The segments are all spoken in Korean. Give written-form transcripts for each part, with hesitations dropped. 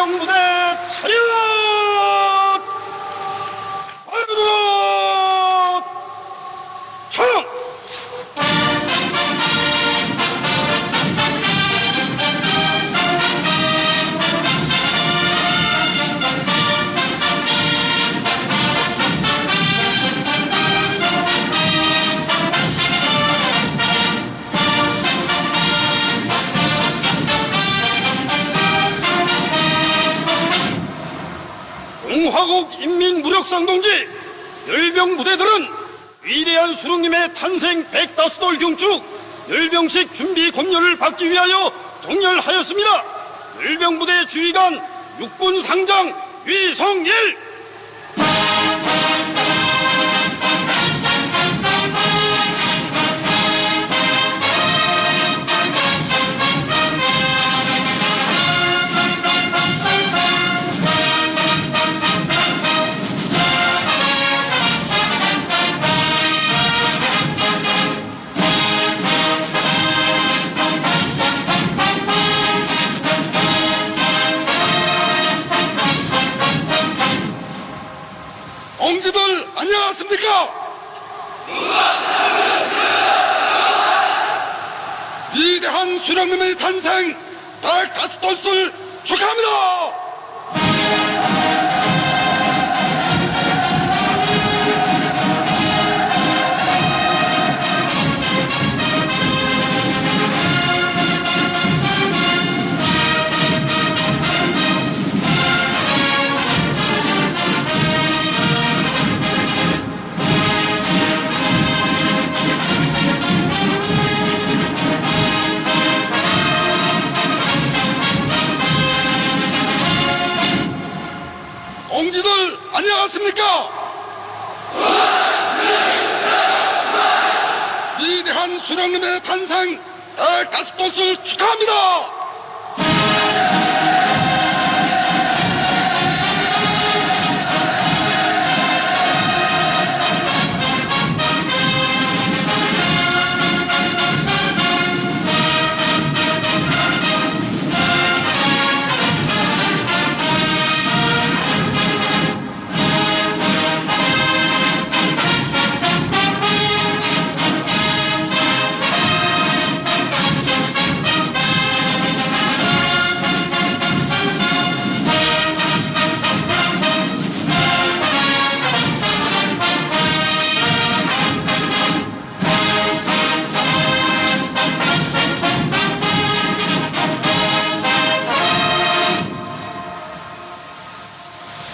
일병부대 차렷! 하늘으로 청! 공화국 인민무력상동지 열병부대들은 위대한 수령님의 탄생 105돌 경축 열병식 준비 검열을 받기 위하여 정렬하였습니다. 열병부대 주의관 육군상장 위성일. 동지들 안녕하십니까? 위대한 수령님의 탄생 105돌을 축하합니다. 동지들 안녕하십니까? 위대한 수령님의 탄생 105돌을 축하합니다.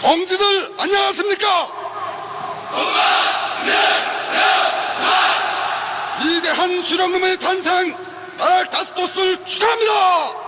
동지들 안녕하십니까? 위대한 수령님의 탄생 105돌을 축하합니다.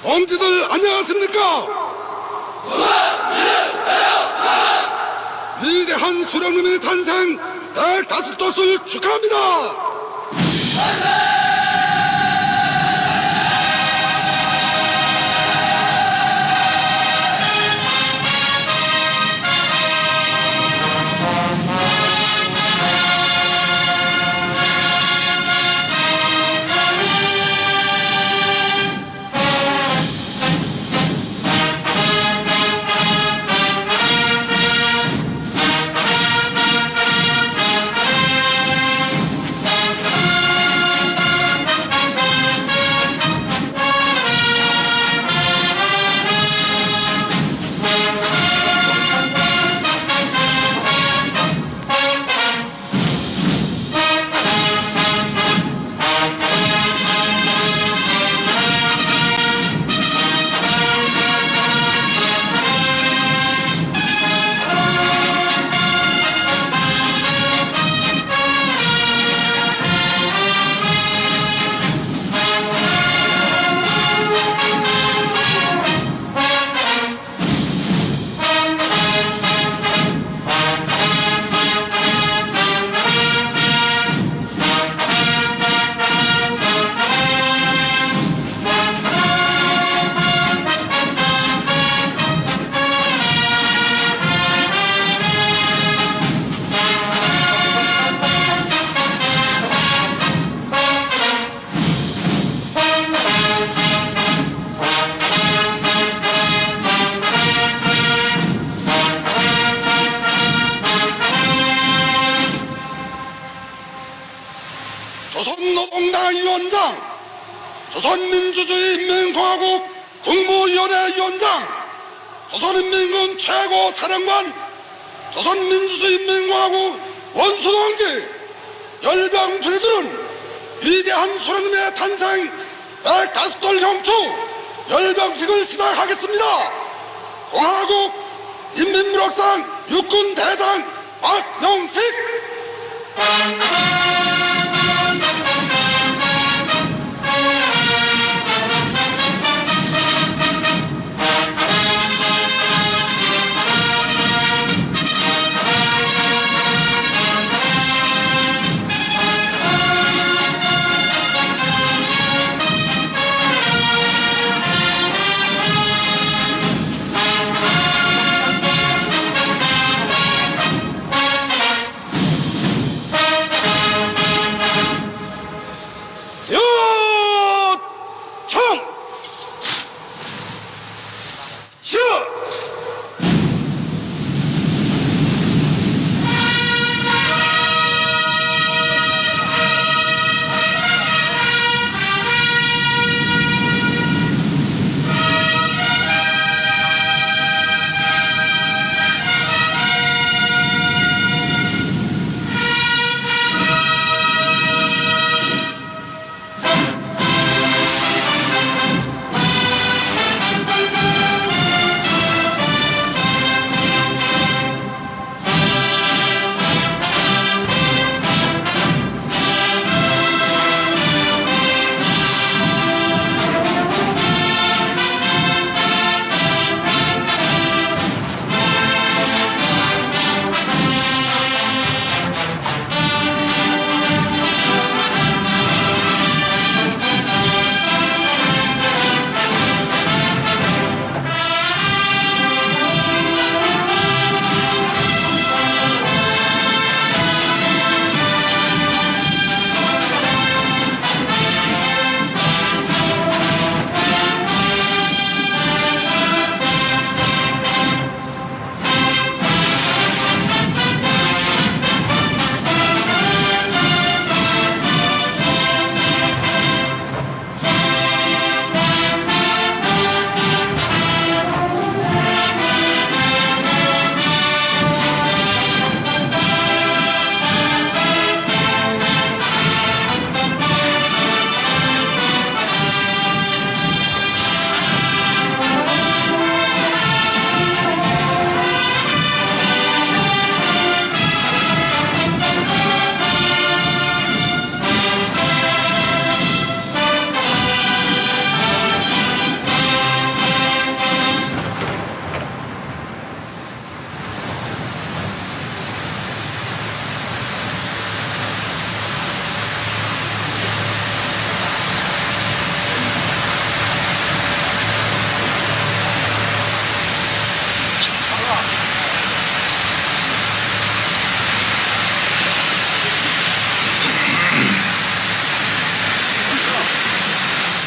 동지들 안녕하십니까? 위대한 수령님의 탄생 105돌을 축하합니다. 조선민주주의인민공화국 국무위원회 위원장, 조선인민군 최고 사령관, 조선민주주의인민공화국 원수동지, 열병 부대들은 위대한 수령님의 탄생 105돌 경축 열병식을 시작하겠습니다. 공화국 인민무력상 육군대장 박명식.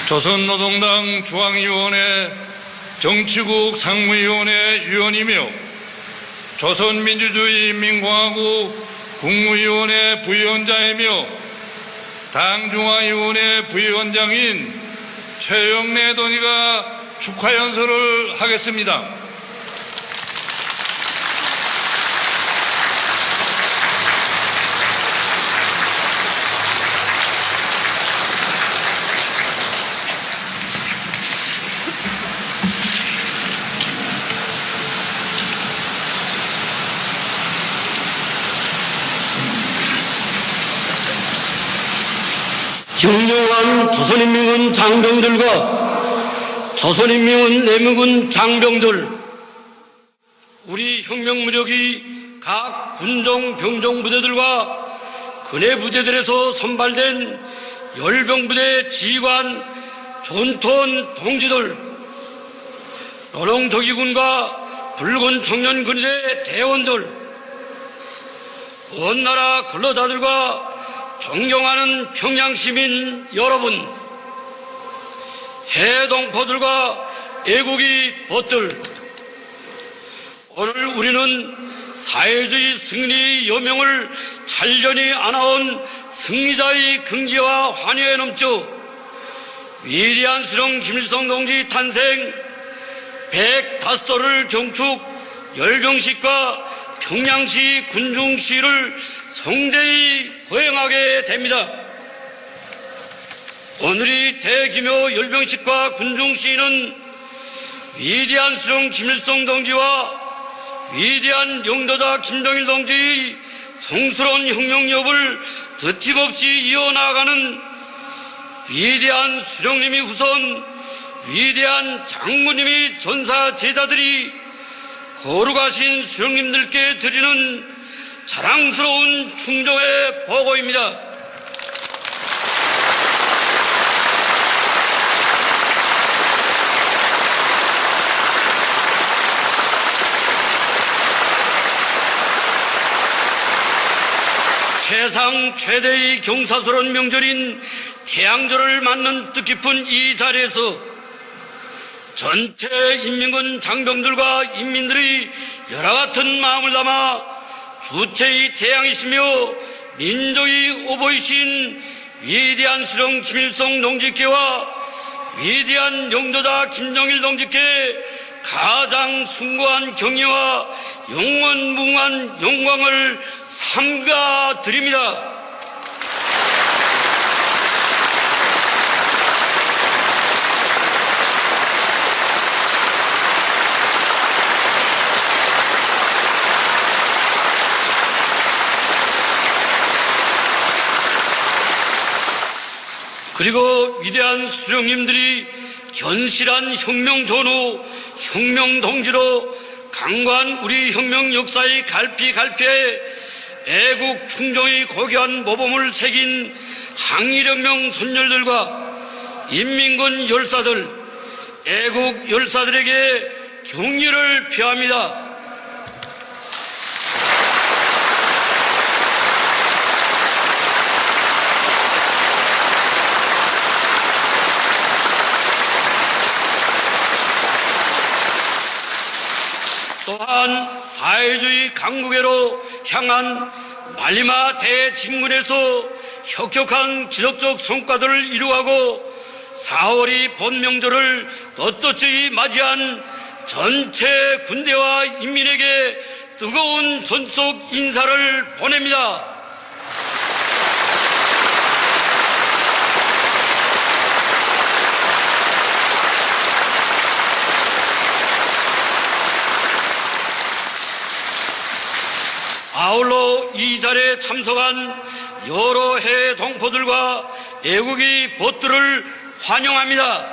조선노동당 중앙위원회 정치국 상무위원회 위원이며 조선민주주의인민공화국 국무위원회 부위원장이며 당중앙위원회 부위원장인 최영래 동의가 축하 연설을 하겠습니다. 흉흉한 조선인민군 장병들과 조선인민군 내무군 장병들, 우리 혁명무력이 각 군종 병종 부대들과 근해 부대들에서 선발된 열병부대 지휘관 존턴 동지들, 노동조기군과 붉은 청년군의 대원들, 먼 나라 근로자들과 존경하는 평양시민 여러분, 해동포들과 애국의 벗들, 오늘 우리는 사회주의 승리의 여명을 잔련히 안아온 승리자의 긍지와 환희에 넘쳐 위대한 수령 김일성 동지 탄생 105돌을 경축 열병식과 평양시 군중시를 성대히 거행하게 됩니다. 오늘의 대규모 열병식과 군중시는 위대한 수령 김일성 동지와 위대한 영도자 김정일 동지의 성스러운 혁명업을 드팀없이 이어나가는 위대한 수령님이 후손 위대한 장군님이 전사 제자들이 거룩하신 수령님들께 드리는 자랑스러운 충정의 보고입니다. 세상 최대의 경사스러운 명절인 태양절을 맞는 뜻깊은 이 자리에서 전체 인민군 장병들과 인민들의 열화 같은 마음을 담아 주체의 태양이시며 민족의 오보이신 위대한 수령 김일성 동지께와 위대한 영도자 김정일 동지께 가장 숭고한 경의와 영원무궁한 영광을 삼가 드립니다. 그리고 위대한 수령님들이 견실한 혁명 전후, 혁명 동지로 강고한 우리 혁명 역사의 갈피갈피에 애국 충정의 고귀한 모범을 새긴 항일혁명 선열들과 인민군 열사들, 애국 열사들에게 경의를 표합니다. 또한 사회주의 강국회로 향한 말리마 대진군에서 혁혁한 기적적 성과들을 이루고 4월이 본명절을 떳떳이 맞이한 전체 군대와 인민에게 뜨거운 전속 인사를 보냅니다. 아울러 이 자리에 참석한 여러 해외 동포들과 애국의 벗들을 환영합니다.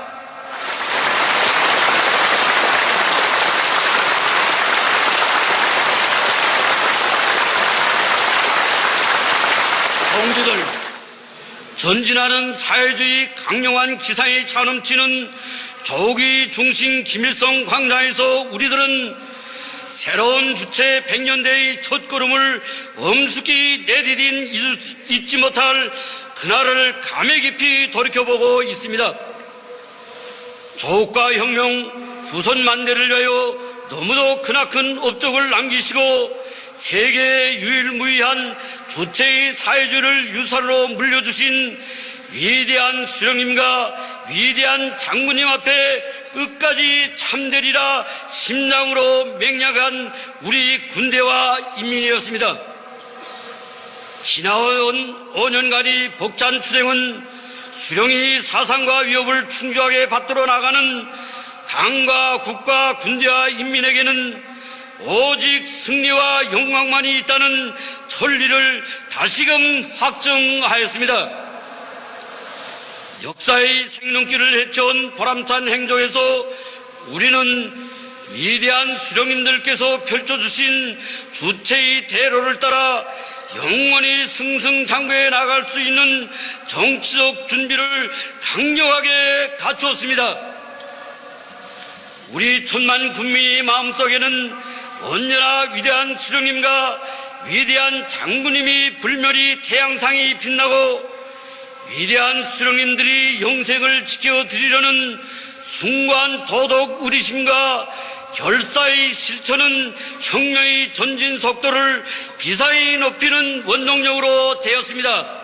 동지들, 전진하는 사회주의 강력한 기상이 차넘치는 조기 중심 김일성 광장에서 우리들은 새로운 주체 100년대의 첫걸음을 엄숙히 내디딘 잊지 못할 그날을 감회 깊이 돌이켜보고 있습니다. 조국과 혁명, 후손 만대를 위하여 너무도 크나큰 업적을 남기시고 세계 유일무이한 주체의 사회주의를 유산으로 물려주신 위대한 수령님과 위대한 장군님 앞에 끝까지 참되리라 심장으로 맹약한 우리 군대와 인민이었습니다. 지나온 5년간의 벅찬 투쟁은 수령이 사상과 위협을 충주하게 받들어 나가는 당과 국가, 군대와 인민에게는 오직 승리와 영광만이 있다는 천리를 다시금 확정하였습니다. 역사의 생명길을 헤쳐온 보람찬 행정에서 우리는 위대한 수령님들께서 펼쳐주신 주체의 대로를 따라 영원히 승승장구해 나갈 수 있는 정치적 준비를 강력하게 갖추었습니다. 우리 천만 국민의 마음속에는 언제나 위대한 수령님과 위대한 장군님이 불멸이 태양상이 빛나고 위대한 수령님들이 영생을 지켜드리려는 숭고한 도덕 의리심과 결사의 실천은 혁명의 전진 속도를 비사히 높이는 원동력으로 되었습니다.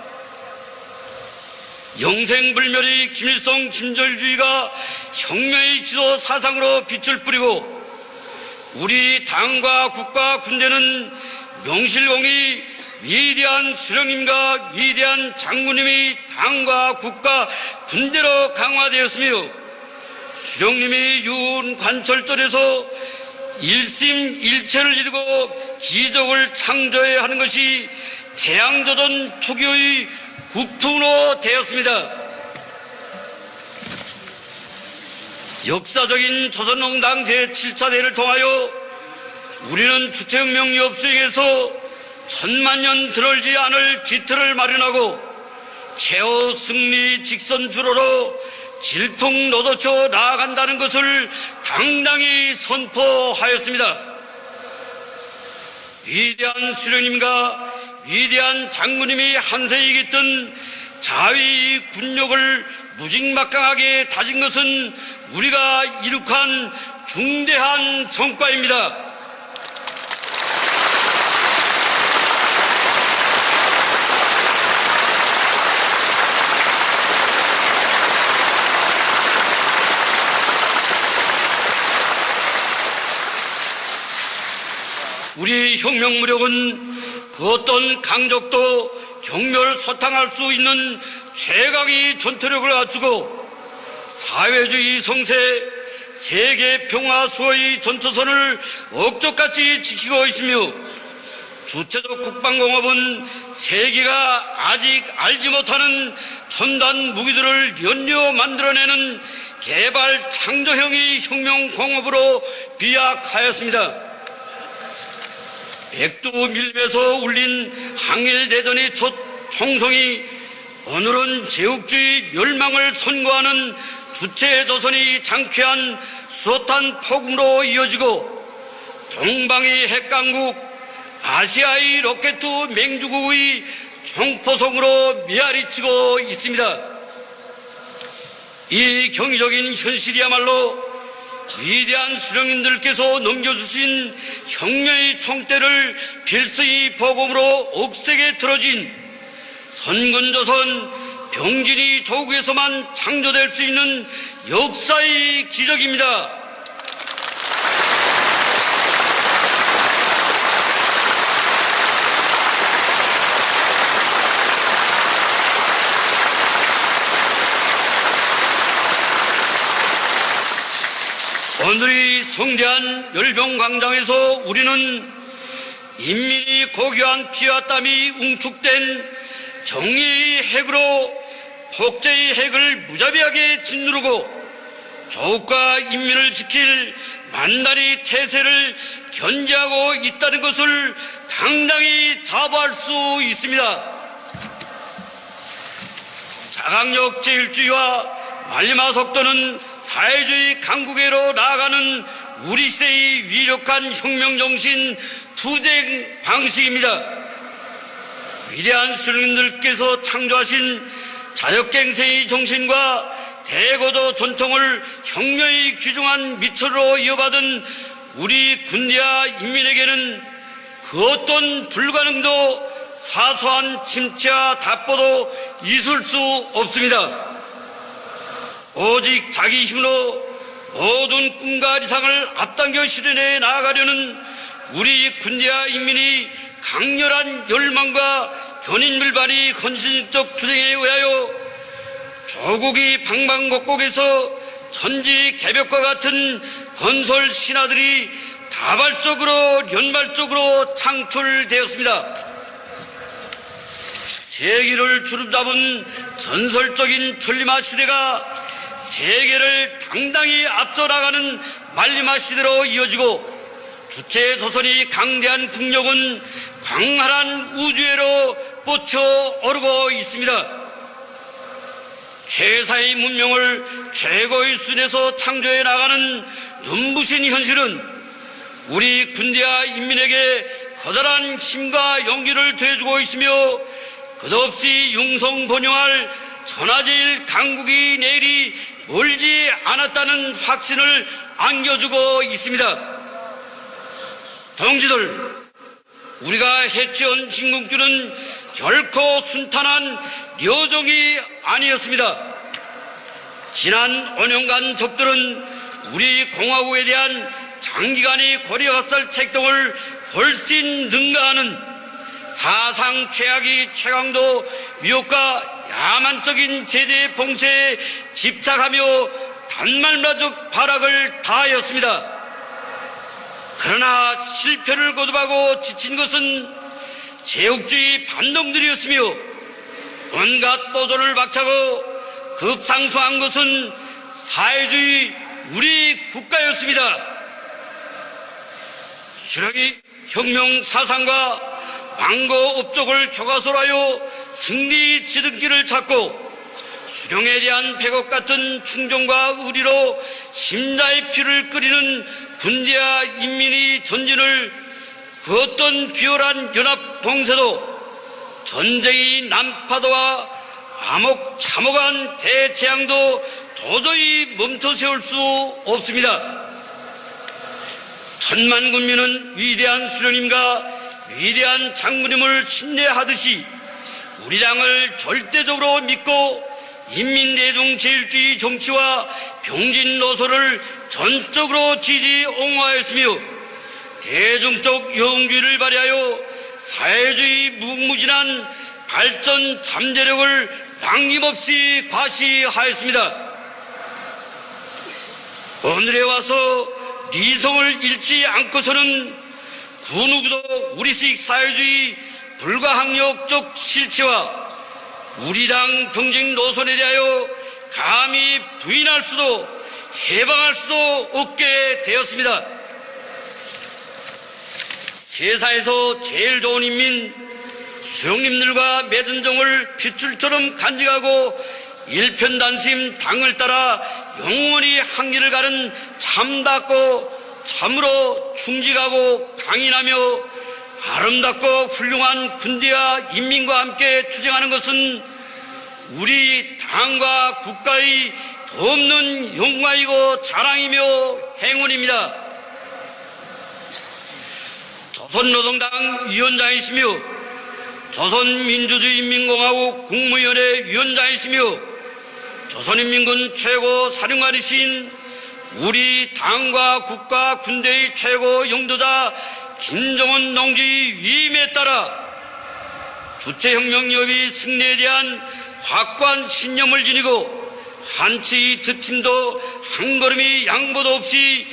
영생불멸의 김일성 김절주의가 혁명의 지도 사상으로 빛을 뿌리고 우리 당과 국가 군대는 명실공히 위대한 수령님과 위대한 장군님이 당과 국가 군대로 강화되었으며 수령님이 유은 관철절에서 일심일체를 이루고 기적을 창조해야 하는 것이 태양조선 투기의 구품으로 되었습니다. 역사적인 조선농당 제7차 대회를 통하여 우리는 주체혁명 엽수행에서 천만년 들어오지 않을 기틀을 마련하고 최후 승리 직선 주로로 질풍노도쳐 나아간다는 것을 당당히 선포하였습니다. 위대한 수령님과 위대한 장군님이 한세에 깃든 자위 군욕을 무직막강하게 다진 것은 우리가 이룩한 중대한 성과입니다. 우리 혁명무력은 그 어떤 강적도 경멸소탕할 수 있는 최강의 전투력을 갖추고 사회주의 성세, 세계 평화 수호의 전초선을 억적같이 지키고 있으며 주체적 국방공업은 세계가 아직 알지 못하는 첨단 무기들을 연이어 만들어내는 개발 창조형의 혁명공업으로 비약하였습니다. 백두밀배에서 울린 항일대전의 첫 총성이 오늘은 제국주의 멸망을 선고하는 주체조선이 장쾌한 수소탄 폭음으로 이어지고 동방의 핵강국, 아시아의 로켓 맹주국의 총포성으로 메아리치고 있습니다. 이 경이적인 현실이야말로 위대한 수령님들께서 넘겨주신 혁명의 총대를 필수의 보검으로 억세게 들어진 선근조선 병진이 조국에서만 창조될 수 있는 역사의 기적입니다. 오늘의 성대한 열병광장에서 우리는 인민이 고귀한 피와 땀이 웅축된 정의의 핵으로 폭제의 핵을 무자비하게 짓누르고 조국과 인민을 지킬 만다리 태세를 견제하고 있다는 것을 당당히 자부할 수 있습니다. 자강력 제1주의와 말리마 속도는 사회주의 강국회로 나아가는 우리 시대의 위력한 혁명정신 투쟁 방식입니다. 위대한 수령님들께서 창조하신 자력갱생의 정신과 대고조 전통을 혁명의 귀중한 미천으로 이어받은 우리 군대와 인민에게는 그 어떤 불가능도 사소한 침체와 답보도 있을 수 없습니다. 오직 자기 힘으로 모든 꿈과 이상을 앞당겨 실현해 나아가려는 우리 군대와 인민이 강렬한 열망과 견인밀발이 헌신적 투쟁에 의하여 조국이 방방곡곡에서 천지개벽과 같은 건설 신화들이 다발적으로 연발적으로 창출되었습니다. 세계를 주름잡은 전설적인 천리마 시대가 세계를 당당히 앞서 나가는 말리마 시대로 이어지고 주체조선이 강대한 국력은 광활한 우주회로 뻗쳐 오르고 있습니다. 최사의 문명을 최고의 수준에서 창조해 나가는 눈부신 현실은 우리 군대와 인민에게 커다란 힘과 용기를 더해주고 있으며 끝없이 융성번영할 천하제일 강국이 내일이 멀지 않았다는 확신을 안겨주고 있습니다. 동지들, 우리가 해치운 진국주는 결코 순탄한 여정이 아니었습니다. 지난 5년간 적들은 우리 공화국에 대한 장기간의 고려학살 책동을 훨씬 능가하는 사상 최악의 최강도 위협과 야만적인 제재 봉쇄에 집착하며 단말마적 발악을 다하였습니다. 그러나 실패를 거듭하고 지친 것은 제국주의 반동들이었으며 온갖 도전을 박차고 급상승한 것은 사회주의 우리 국가였습니다. 수령이 혁명 사상과 왕고 업적을 교과서로 하여 승리 지름길을 찾고 수령에 대한 백업 같은 충정과 의리로 심자의 피를 끓이는 군대와 인민의 전진을 그 어떤 비열한 연합 공세도 전쟁의 난파도와 암흑 참혹한 대재앙도 도저히 멈춰 세울 수 없습니다. 천만 군민은 위대한 수령님과 위대한 장군님을 신뢰하듯이 우리 당을 절대적으로 믿고 인민대중제일주의 정치와 병진 노선을 전적으로 지지 옹호하였으며 대중적 영웅주의를 발휘하여 사회주의 무궁무진한 발전 잠재력을 양림없이 과시하였습니다. 오늘에 와서 리성을 잃지 않고서는 그 누구도 우리식 사회주의 불가항력적 실체와 우리 당 병진 노선에 대하여 감히 부인할 수도 해방할 수도 없게 되었습니다. 세상에서 제일 좋은 인민 수령님들과 맺은 정을 핏줄처럼 간직하고 일편단심 당을 따라 영원히 한길을 가는 참답고 참으로 충직하고 강인하며 아름답고 훌륭한 군대와 인민과 함께 투쟁하는 것은 우리 당과 국가의 없는 영광이고 자랑이며 행운입니다. 조선노동당 위원장이시며 조선민주주의인민공화국 국무위원회 위원장이시며 조선인민군 최고 사령관이신 우리 당과 국가 군대의 최고 영도자 김정은 동지 위임에 따라 주체혁명협의 승리에 대한 확고한 신념을 지니고 한치 득팀도 한 걸음의 양보도 없이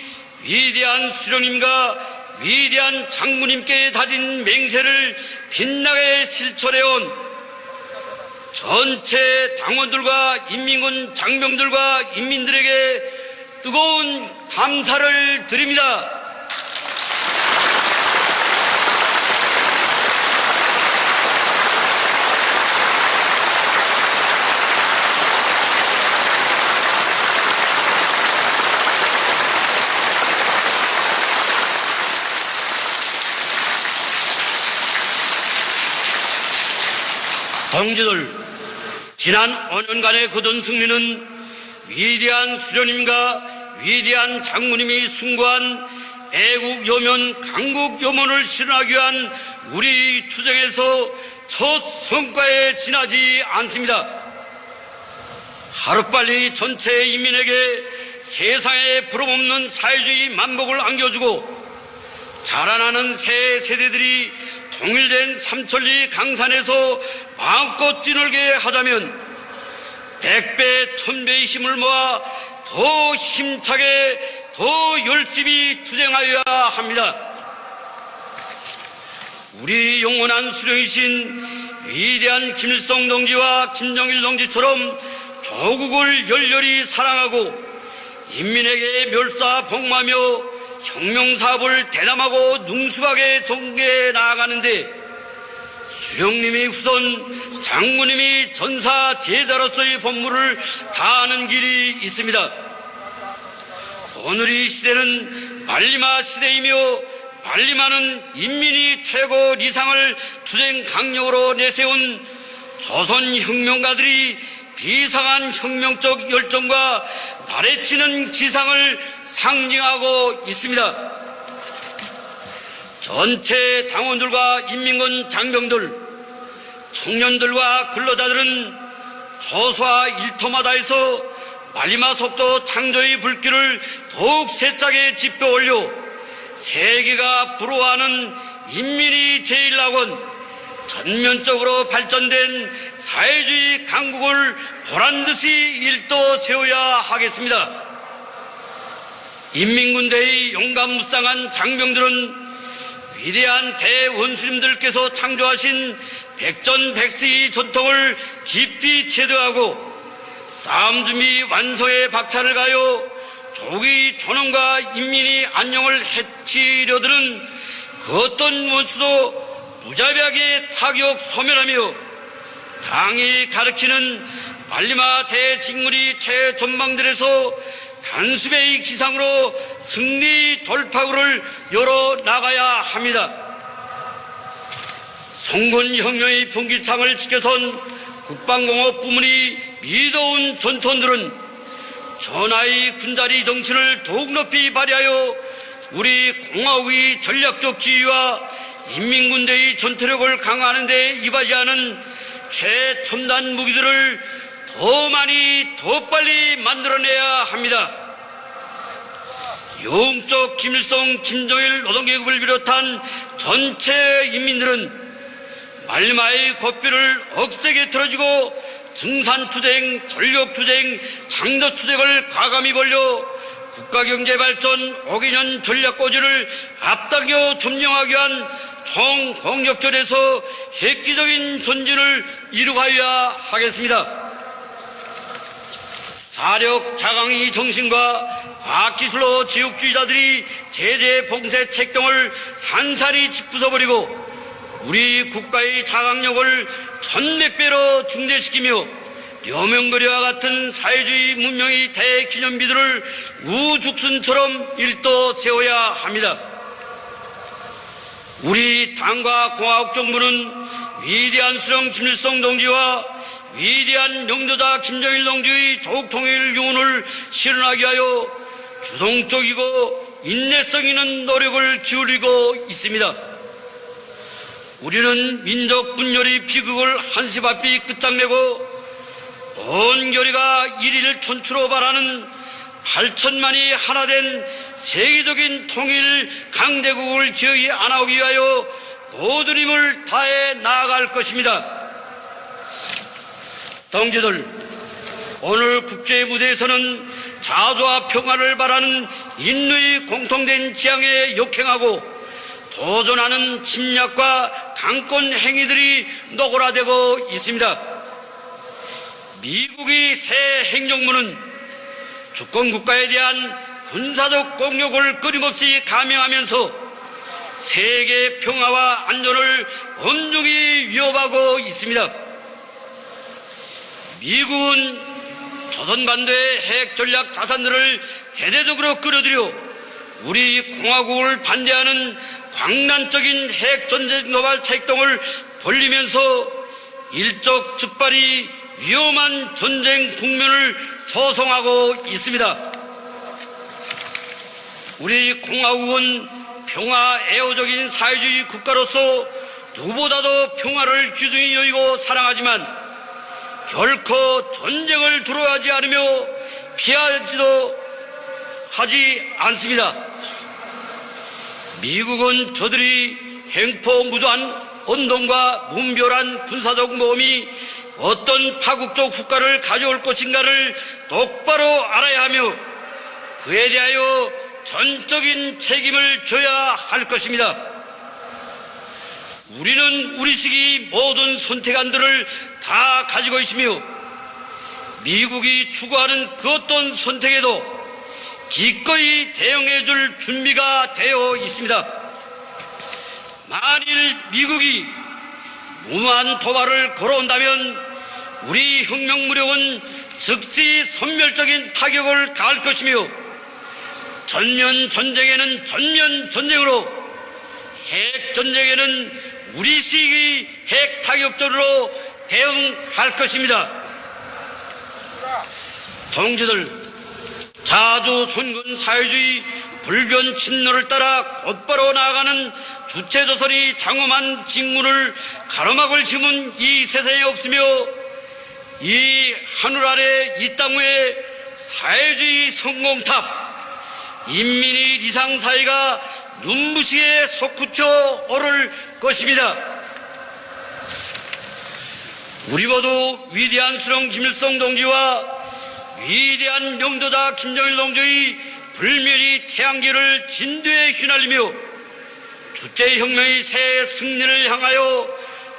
위대한 수령님과 위대한 장군님께 다진 맹세를 빛나게 실천해온 전체 당원들과 인민군 장병들과 인민들에게 뜨거운 감사를 드립니다. 동지들, 지난 5년간의 거둔 승리는 위대한 수령님과 위대한 장군님이 숭고한 애국 여면, 강국 여문을 실현하기 위한 우리 투쟁에서 첫 성과에 지나지 않습니다. 하루빨리 전체 인민에게 세상에 부름없는 사회주의 만복을 안겨주고 자라나는 새 세대들이 통일된 삼천리 강산에서 마음껏 뛰놀게 하자면 100배, 1000배의 힘을 모아 더 힘차게, 더 열심히 투쟁하여야 합니다. 우리 영원한 수령이신 위대한 김일성 동지와 김정일 동지처럼 조국을 열렬히 사랑하고 인민에게 멸사복무하며 혁명사업을 대담하고 능숙하게 전개해 나아가는데 수령님이 후손, 장군님이 전사 제자로서의 법무를 다하는 길이 있습니다. 오늘의 시대는 말리마 시대이며 말리마는 인민이 최고 리상을 투쟁 강력으로 내세운 조선 혁명가들이 비상한 혁명적 열정과 나래치는 기상을 상징하고 있습니다. 전체 당원들과 인민군 장병들, 청년들과 근로자들은 조소와 일터마다에서 말리마 속도 창조의 불길을 더욱 세차게 지펴 올려 세계가 부러워하는 인민이 제일학원, 전면적으로 발전된 사회주의 강국을 보란듯이 일도 세워야 하겠습니다. 인민군대의 용감무쌍한 장병들은 위대한 대원수님들께서 창조하신 백전백승의 전통을 깊이 체득하고 싸움 준비 완성의 박차를 가하여 조국의 존엄과 인민의 안녕을 해치려드는 그 어떤 원수도 무자비하게 타격 소멸하며 당이 가르치는 말리마 대직물이 최전방들에서 단숨의 기상으로 승리 돌파구를 열어나가야 합니다. 송건혁명의 분기창을 지켜선 국방공업 부문이 믿어온 전통들은 전하의 군자리 정신을 더욱 높이 발휘하여 우리 공화국의 전략적 지위와 인민군대의 전투력을 강화하는 데 이바지하는 최첨단 무기들을 더 많이 더 빨리 만들어내야 합니다. 영적 김일성, 김정일 노동계급을 비롯한 전체 인민들은 말리마의 고삐를 억세게 틀어주고 증산투쟁, 돌격투쟁, 장덕투쟁을 과감히 벌려 국가경제발전 5개년 전략고지를 앞당겨 점령하기 위한 총공격전에서 획기적인 전진을 이루어야 하겠습니다. 자력, 자강의 정신과 과학기술로 지역주의자들이 제재 봉쇄 책동을 산산히 짓부숴버리고 우리 국가의 자강력을 천몇 배로 증대시키며 여명거리와 같은 사회주의 문명의 대기념비들을 우죽순처럼 일도 세워야 합니다. 우리 당과 공화국 정부는 위대한 수령 김일성 동지와 위대한 영도자 김정일 동지의 조국 통일 유언을 실현하기 위하여 주동적이고 인내성 있는 노력을 기울이고 있습니다. 우리는 민족 분열의 비극을 한시바삐 끝장내고 온 교리가 일일 촌추로 바라는 8천만이 하나 된 세계적인 통일 강대국을 기어이 안아오기 위하여 모든 힘을 다해 나아갈 것입니다. 동지들, 오늘 국제 무대에서는 자주와 평화를 바라는 인류의 공통된 지향에 역행하고 도전하는 침략과 강권 행위들이 노골화되고 있습니다. 미국의 새 행정부는 주권국가에 대한 군사적 공격을 끊임없이 감행하면서 세계 평화와 안전을 엄중히 위협하고 있습니다. 미국은 조선반도의 핵 전략 자산들을 대대적으로 끌어들여 우리 공화국을 반대하는 광란적인 핵 전쟁 도발 책동을 벌리면서 일적 즉발이 위험한 전쟁 국면을 조성하고 있습니다. 우리 공화국은 평화 애호적인 사회주의 국가로서 누구보다도 평화를 귀중히 여기고 사랑하지만 결코 전쟁을 두려워하지 않으며 피하지도 하지 않습니다. 미국은 저들이 횡포무도한 언동과 문별한 군사적 모험이 어떤 파국적 후과를 가져올 것인가를 똑바로 알아야 하며 그에 대하여 전적인 책임을 져야 할 것입니다. 우리는 우리식의 모든 선택안들을 다 가지고 있으며 미국이 추구하는 그 어떤 선택에도 기꺼이 대응해 줄 준비가 되어 있습니다. 만일 미국이 무모한 도발을 걸어온다면 우리 혁명무력은 즉시 선멸적인 타격을 가할 것이며 전면 전쟁에는 전면 전쟁으로 핵 전쟁에는 우리식의 핵 타격전으로 대응할 것입니다. 동지들, 자주 손군 사회주의 불변 침노를 따라 곧바로 나아가는 주체조선이 장엄한 직문을 가로막을 힘은 이 세상에 없으며 이 하늘 아래 이 땅 위에 사회주의 성공탑 인민의 리상사회가 눈부시게 솟구쳐 오를 것입니다. 우리 모두 위대한 수령 김일성 동지와 위대한 영도자 김정일 동지의 불멸의 태양계를 진도에 휘날리며 주체혁명의 새 승리를 향하여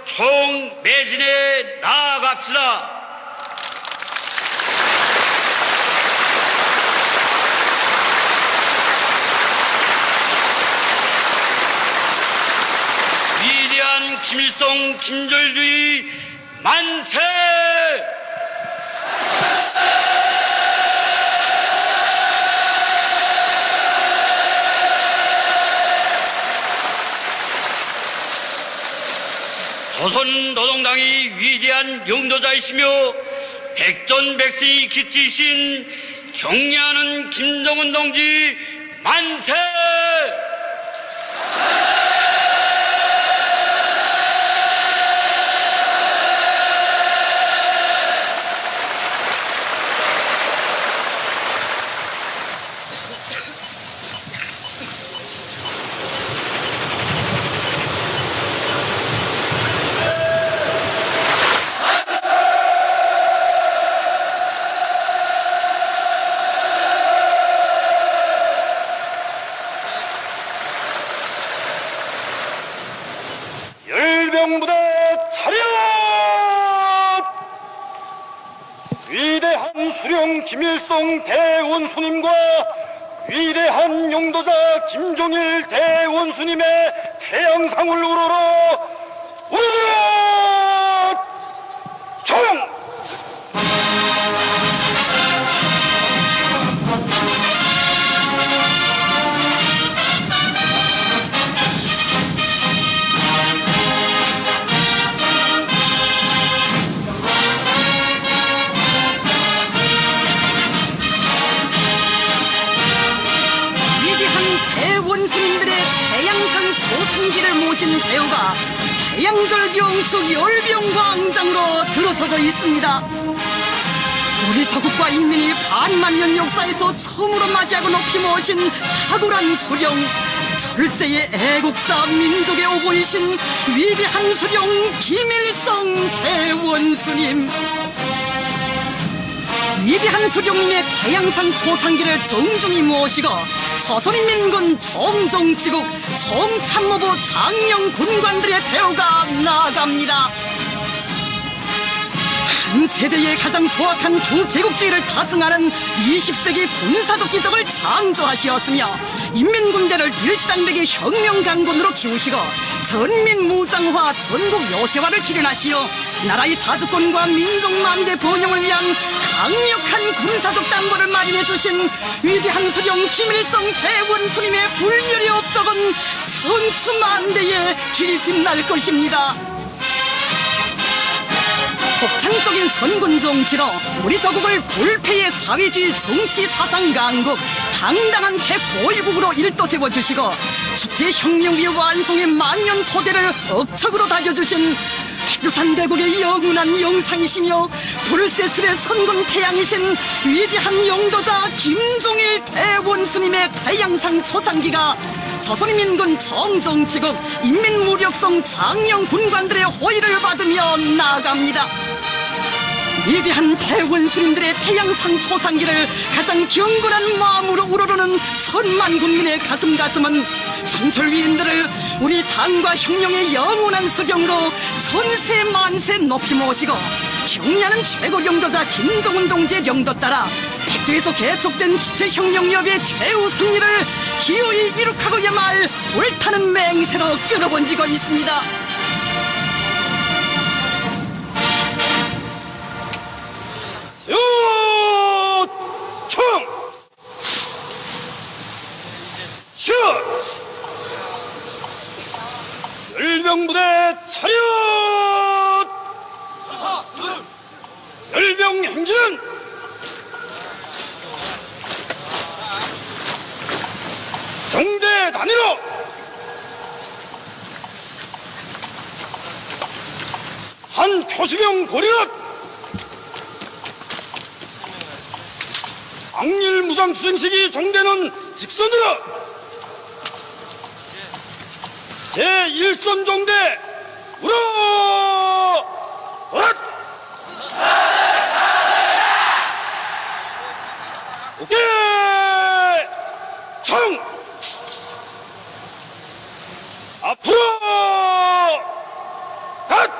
총매진에 나아갑시다. 위대한 김일성 김정일주의 만세! 조선노동당이 위대한 영도자이시며 백전백승의 기치이신 경례하는 김정은 동지 만세! 열병부대 차렷! 위대한 수령 김일성 대원수님과 위대한 용도자 김종일 대원수님의 태양상을 우러러 우러러 총! 원수님들의 태양상 조상기를 모신 배우가 태양절경 열병광장으로 들어서고 있습니다. 우리 조국과 인민이 반만년 역사에서 처음으로 맞이하고 높이 모신 탁월한 수령, 철새의 애국자 민족의 오보이신 위대한 수령 김일성 대원수님. 위대한 수령님의 태양상 조상기를 정중히 모시고 서선인민군 정정지국 성참모부 장령 군관들의 대우가 나아갑니다. 한 세대의 가장 포악한 교제국주의를 타승하는 20세기 군사적 기적을 창조하시었으며 인민군대를 일당백의 혁명강군으로 키우시고 전민무장화 전국 요새화를 기련하시어 나라의 자주권과 민족만대 번영을 위한 강력한 군사적 담보를 마련해 주신 위대한 수령 김일성 대원수님의 불멸의 업적은 천추만대에 길이 빛날 것입니다. 독창적인 선군 정치로 우리 조국을 불패의 사회주의 정치 사상 강국, 당당한 핵 보유국으로 일떠세워 주시고 주체혁명의 완성의 만년 토대를 억척으로 다져주신 백두산 대국의 영원한 영상이시며 불세출의 선군 태양이신 위대한 영도자 김종일 대원수님의 태양상 초상기가 조선인민군 정정지국 인민무력성 장령 군관들의 호의를 받으며 나아갑니다. 위대한 대원수님들의 태양상 초상기를 가장 경건한 마음으로 우러르는 천만 국민의 가슴은 천철위인들을 우리 당과 혁명의 영원한 수경으로 천세 만세 높이 모시고 경리하는 최고 영도자 김정은 동지의 영도 따라 백두에서 개척된 주체혁명협의 최후 승리를 기어이 이룩하고야말 옳다는 맹세로 끊어번지고 있습니다. 요청! 슛! 열병부대 차렷! 열병 행진! 부대 단위로 한 표시명 고리넛 악릴 무장 수행식이 종되는 직선으로 제1선 종대 우러 오랏 오케이 청 앞으로 갓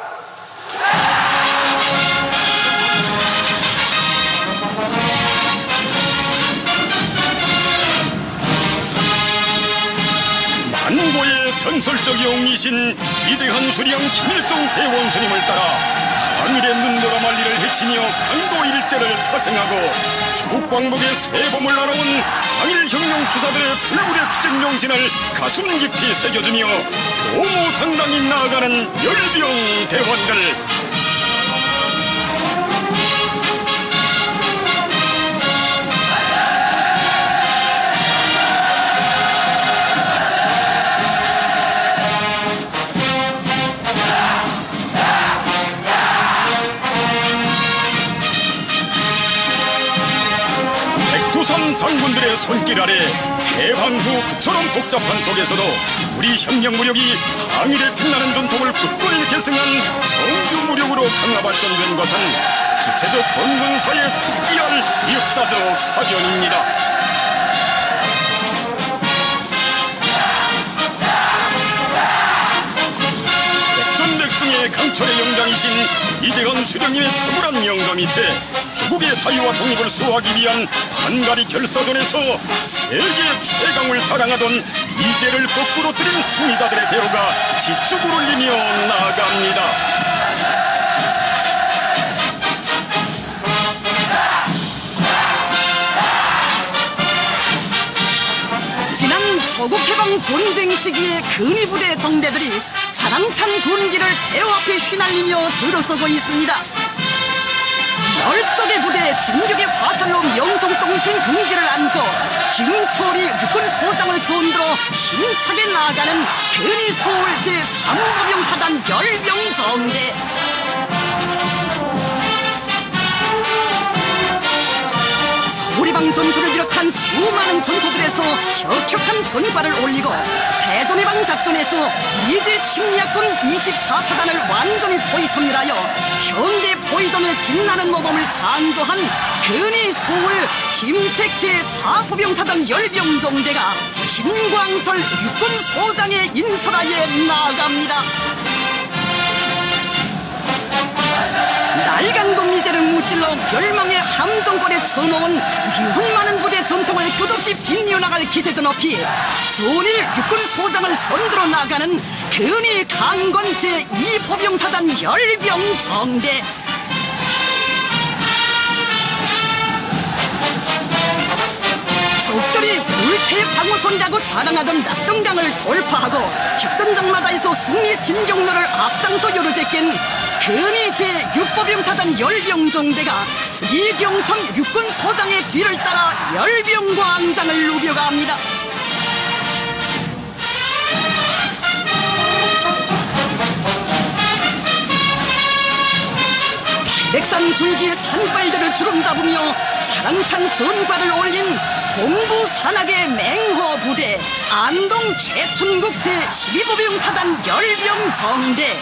만고의 전설적 영웅이신 위대한 수령 김일성 대원수님을 따라 항일의 눈보라 만리를 헤치며 강도 일제를 타승하고 조국 광복의 세범을 날아온 항일혁명 투사들의 불굴의 투쟁 용신을 가슴 깊이 새겨주며 도무당당히 나아가는 열병 대원들. 장군들의 손길 아래 해방 후 그처럼 복잡한 속에서도 우리 혁명무력이 항일의 빛나는 전통을 굳건히 계승한 정규무력으로 강화 발전된 것은 주체적 건군사의 특이한 역사적 사견입니다. 백전백승의 강철의 영장이신 이대헌 수령님의 탁월한 명도 밑에 조국의 자유와 독립을 수호하기 위한 반가리 결사전에서 세계 최강을 자랑하던 이제를 거꾸로 뜨린 승리자들의 대우가 지축을 울리며 나아갑니다. 지난 조국해방 전쟁 시기의 근위부대 정대들이 자랑찬 군기를 대호 앞에 휘날리며 들어서고 있습니다. 열적의 부대 진격의 화살로 명성똥친 긍지를 안고 김초리 육군소장을 손들어 힘차게 나아가는 근위서울 제3부병사단 열병정대. 서울해방 전투를 비롯한 수많은 전투들에서 혁혁한 전과를 올리고 대전해방 작전에서 미제 침략군 24사단을 완전히 포위섬멸하여 현대 포위전의 빛나는 모범을 창조한 근위 서울 김책 제4부병사단 열병정대가 김광철 육군소장의 인설하에 나아갑니다. 날강도 미제를 무찔러 멸망의 함정권에 쳐놓은 유훈 많은 부대 전통을 끝없이 빛이어나갈 기세도 높이 손일 육군소장을 선두로 나가는 근위 강건 제2포병사단 열병정대. 적들이 불패 방어선이라고 자랑하던 낙동강을 돌파하고 격전장마다에서 승리 진격로를 앞장서 요르제낀 근위 제6포병사단 열병정대가 이경천 육군소장의 뒤를 따라 열병광장을 누벼갑니다. 백산 줄기의 산발들을 주름잡으며 자랑찬 전과를 올린 동부 산악의 맹호 부대 안동 최춘국 제12보병사단 열병정대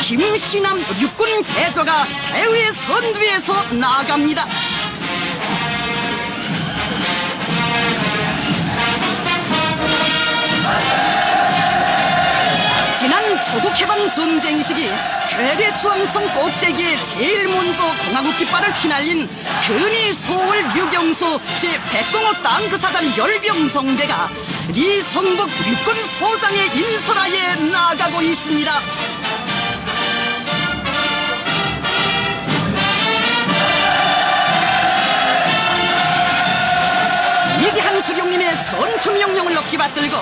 김신남 육군 대저가 대회 선두에서 나아갑니다. 지난 조국해방 전쟁 시기 괴뢰주황청 꼭대기에 제일 먼저 공화국 깃발을 휘날린 근위 서울 유경수 제105 땅크사단 열병정대가 리성복 육군소장의 인설하에 나아가고 있습니다. 위대한 수령님의 전투명령을 높이 받들고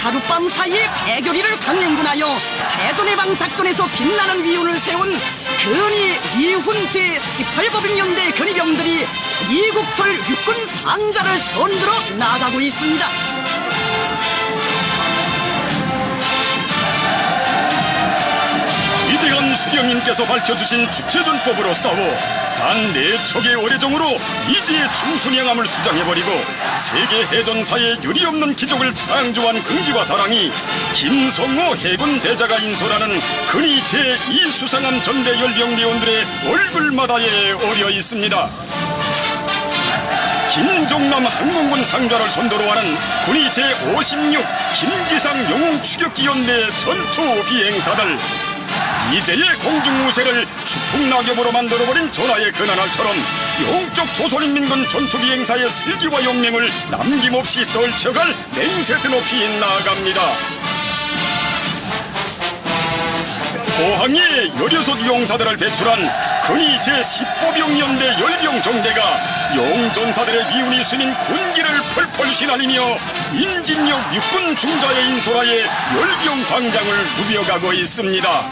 하룻밤 사이에 배교리를 강행군하여 대전해방 작전에서 빛나는 위운을 세운 근위 리훈 제18법인연대 근위병들이 이국철 육군 상자를 선두로 나아가고 있습니다. 위대한 수령님께서 밝혀주신 주체전법으로 싸워 단 4척의 어뢰정으로 이지의 중순양함을 수장해버리고 세계 해전사에 유리없는 기적을 창조한 긍지와 자랑이 김성호 해군 대자가 인솔하는 근위 제2수상함 전대 열병대원들의 얼굴마다에 어려 있습니다. 김종남 항공군 상좌를 선도로 하는 군위 제56 김지상 영웅 추격기 연대 전투 비행사들. 이제의 공중무쇠를 추풍낙엽으로 만들어버린 전하의 근한알처럼 영적 조선인민군 전투비행사의 슬기와 용맹을 남김없이 떨쳐갈 맹세트 높이 나아갑니다. 포항에 16 용사들을 배출한 근위 제10보병연대 열병정대가 용전사들의 미운이 스민 군기를 펄펄 휘날리며 인진역 육군 중자의 인솔하에 열병광장을 누벼가고 있습니다.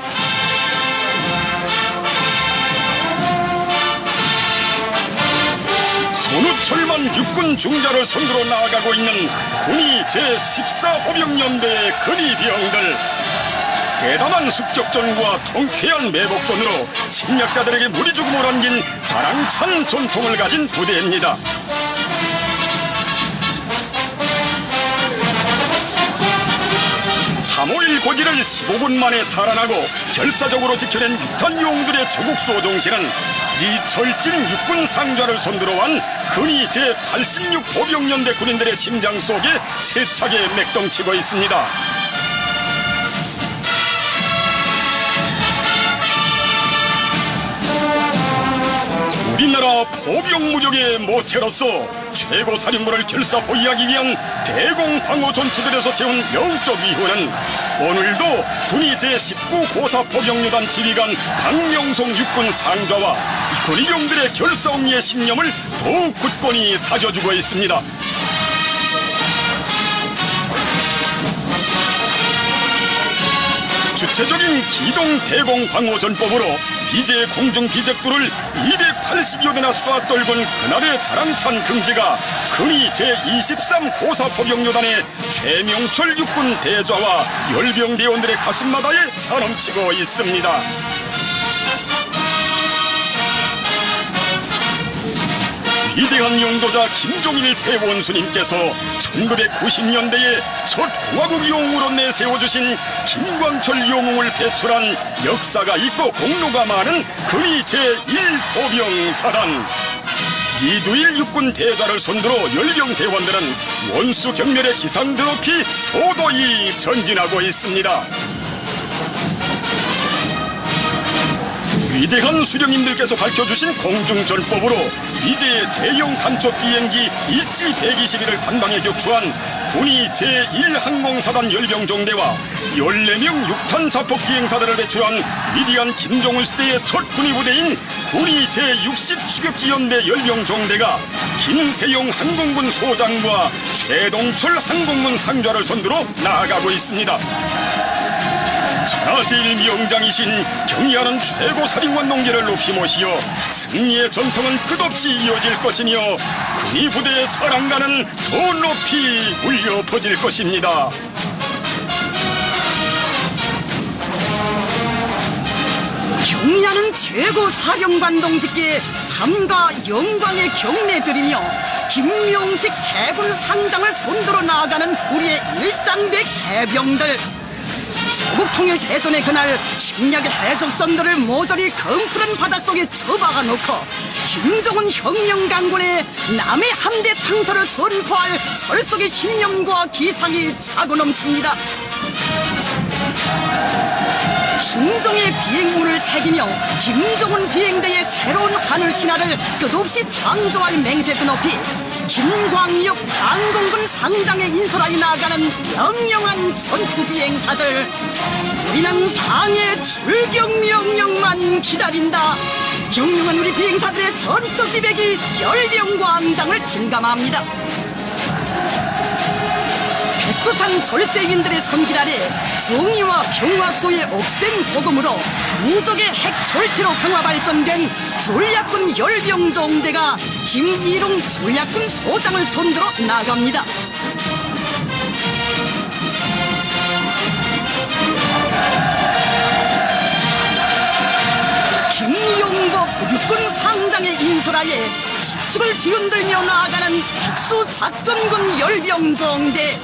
손우철만 육군 중자를 선두로 나아가고 있는 군위 제14보병연대 근위병들. 대담한 습격전과 통쾌한 매복전으로 침략자들에게 무리죽음을 안긴 자랑찬 전통을 가진 부대입니다. (3.5.1) 고지를 15분 만에 탈환하고 결사적으로 지켜낸 육탄 용들의 조국수 정신은 이철진 육군 상좌를 선두로 한 근위 제86 보병연대 군인들의 심장 속에 세차게 맥동치고 있습니다. 우리나라 포병무력의 모체로서 최고 사령부를 결사보위하기 위한 대공방어 전투들에서 채운 영적 위훈은 오늘도 군위 제19 고사포병旅단 지휘관 박명송 육군 상좌와 군의병들의 결사옹리의 신념을 더욱 굳건히 다져주고 있습니다. 주체적인 기동 대공 방어 전법으로 비제 공중 비적들을 280여 대나 쏘아 떨군 그날의 자랑찬 긍지가 근위 제23 고사포병旅단의 최명철 육군 대좌와 열병대원들의 가슴마다에 차넘치고 있습니다. 위대한 용도자 김종일 대원수님께서 1990년대에 첫 공화국 영웅으로 내세워주신 김광철 영웅을 배출한 역사가 있고 공로가 많은 근위 제1보병사단. 이두일 육군 대좌를 선두로 열병대원들은 원수 경멸의 기상들 높이 도도히 전진하고 있습니다. 위대한 수령님들께서 밝혀주신 공중전법으로 이제 대형 간첩 비행기 EC-121을 단방에 격추한 군위 제1항공사단 열병정대와 14명 육탄 자폭 비행사들을 배출한 위대한 김정은 시대의 첫 군위부대인 군위 제60 추격기연대 열병정대가 김세용 항공군 소장과 최동철 항공군 상좌를 선두로 나아가고 있습니다. 천하제일명장이신 경의하는 최고 사령관 농계를 높이 모시어 승리의 전통은 끝없이 이어질 것이며 군위 부대의 자랑가는 더 높이 울려 퍼질 것입니다. 경의하는 최고 사령관 동지께 삼가 영광의 경례드리며 김명식 해군 상장을 선두로 나아가는 우리의 일당백 해병들. 조국통일 대전의 그날 침략의 해적선들을 모조리 검푸른 바닷속에 처박아 놓고 김정은 혁명 강군의 남해 함대 창설을 선포할 설속의 신념과 기상이 차고 넘칩니다. 중정의 비행문을 새기며 김정은 비행대의 새로운 하늘 신화를 끝없이 창조할 맹세드 높이 김광역 항공군 상장에 인솔하여 나가는 영영한 전투 비행사들. 우리는 당의 출격 명령만 기다린다. 영영한 우리 비행사들의 전투 기백이 열병광장을 진감합니다. 백두산 절세인들의 섬길 아래 정의와 평화소의 억센 복음으로 무적의 핵 절대로 강화 발전된 전략군 열병정대가 김일웅 전략군 소장을 선두로 나갑니다. 김용복 육군 상장의 인솔하에 지축을 뒤흔들며 나아가는 특수작전군 열병정대.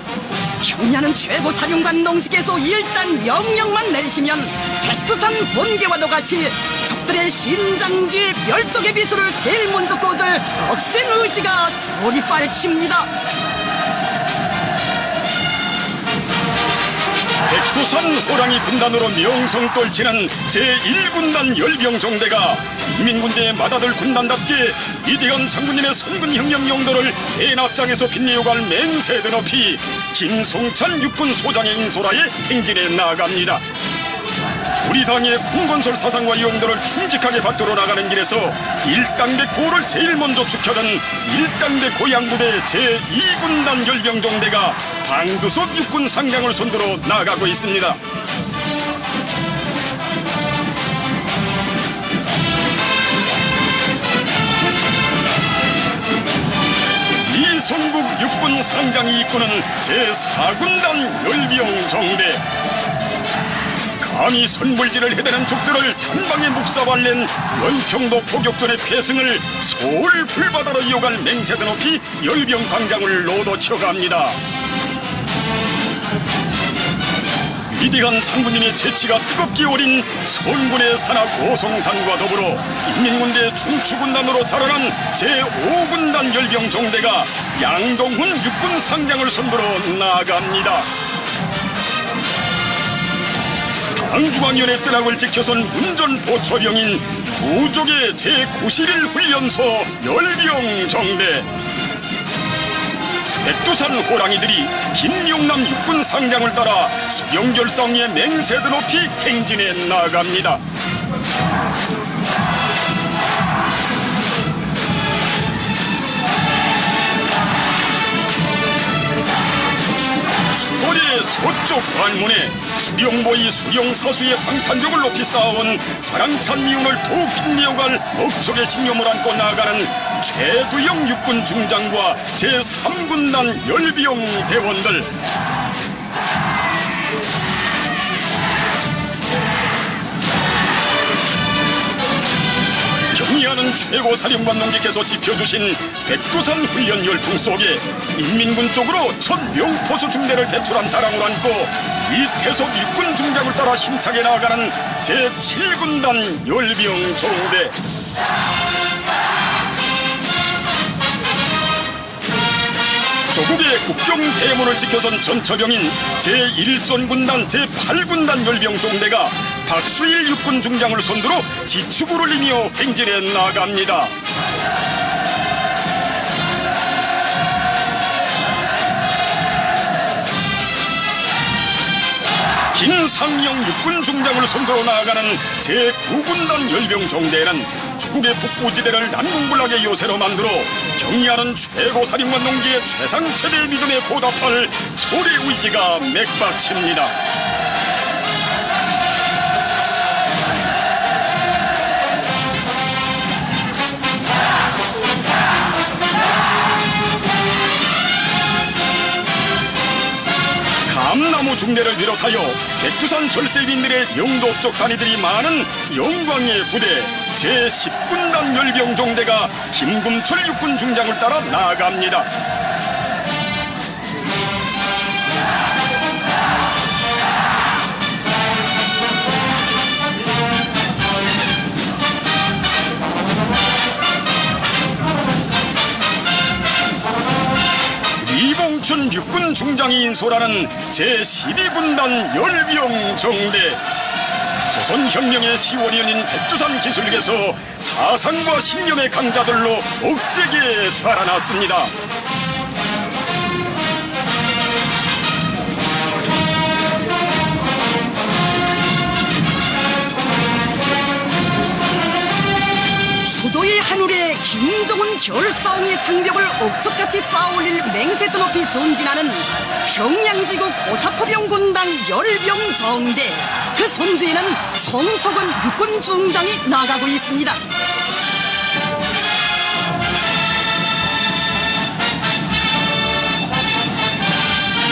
경리하는 최고사령관 농직께서 일단 명령만 내리시면 백두산 번개와도 같이 적들의 심장쥐 멸종의 비수를 제일 먼저 꺼줄 억센 의지가 소리빨칩니다. 백두산 호랑이 군단으로 명성 떨치는 제1군단 열병정대가 인민군대의 맏아들 군단답게 이대현 장군님의 선군혁명 용도를 대납장에서 빛내어갈 맹세드 높이 김송찬 육군 소장의 인솔하에 행진해 나갑니다. 우리 당의 군건설 사상과 용도를 충직하게 받들어 나가는 길에서 일당대 고를 제일 먼저 지켜던 일당대 고향부대 제2군단 열병정대가 방두석 육군 상장을 손들어 나가고 있습니다. 이성국 육군 상장이 이끄는 제4군단 열병정대. 감히 선불지를 해대는 적들을 단방에 묵사발낸 연평도 포격전의 패승을 서울 불바다로 이어갈 맹세드 높이 열병광장을 로도쳐갑니다. 위대한 장군님의 재치가 뜨겁게 오린 선군의 산악 오송산과 더불어 인민군대 중추군단으로 자라난 제5군단 열병정대가 양동훈 육군 상장을 손들어 나아갑니다. 당중앙위원회 뜨락을 지켜선 운전보초병인 부족의 제91 훈련소 열병정대. 백두산 호랑이들이 김용남 육군 상장을 따라 수영결성의 맹세드 높이 행진해 나갑니다. 수도의 서쪽 관문에 수령보이 수령사수의 방탄력을 높이 쌓아온 자랑찬 미운을 더욱 빛내어갈 억척의 신념을 안고 나아가는 최두영 육군 중장과 제3군단 열병 대원들. 경의하는 최고사령관 농객께서 지펴주신 백두산 훈련 열풍 속에 인민군 쪽으로 첫 명포수 중대를 배출한 자랑을 안고 이태석 육군 중장을 따라 힘차게 나아가는 제7군단 열병정대. 조국의 국경 대문을 지켜선 전처병인 제1선군단 제8군단 열병정대가 박수일 육군 중장을 손들어 지축을 올리며 행진해 나갑니다. 김상영 육군 중장을 손들어 나아가는 제9군단 열병정대에는 조국의 북부지대를 난공불락의 요새로 만들어 경의하는 최고사령관 농기의 최상 최대의 믿음에 보답할 철의 의지가 맥박칩니다. 감나무 중대를 비롯하여 백두산 절세민들의 영도업적 단위들이 많은 영광의 부대 제10군단 열병정대가 김금철 육군 중장을 따라 나아갑니다. 이봉춘 육군 중장이 인솔하는 제12군단 열병정대. 조선혁명의 시원이인 백두산 기술에서 사상과 신념의 강자들로 억세게 자라났습니다. 수도의 하늘에 김정은 결사옹의 장벽을 억척같이 쌓아올릴 맹세드 높이 전진하는 평양지구 고사포병군단 열병정대. 그 선두에는 성석은 육군 중장이 나가고 있습니다.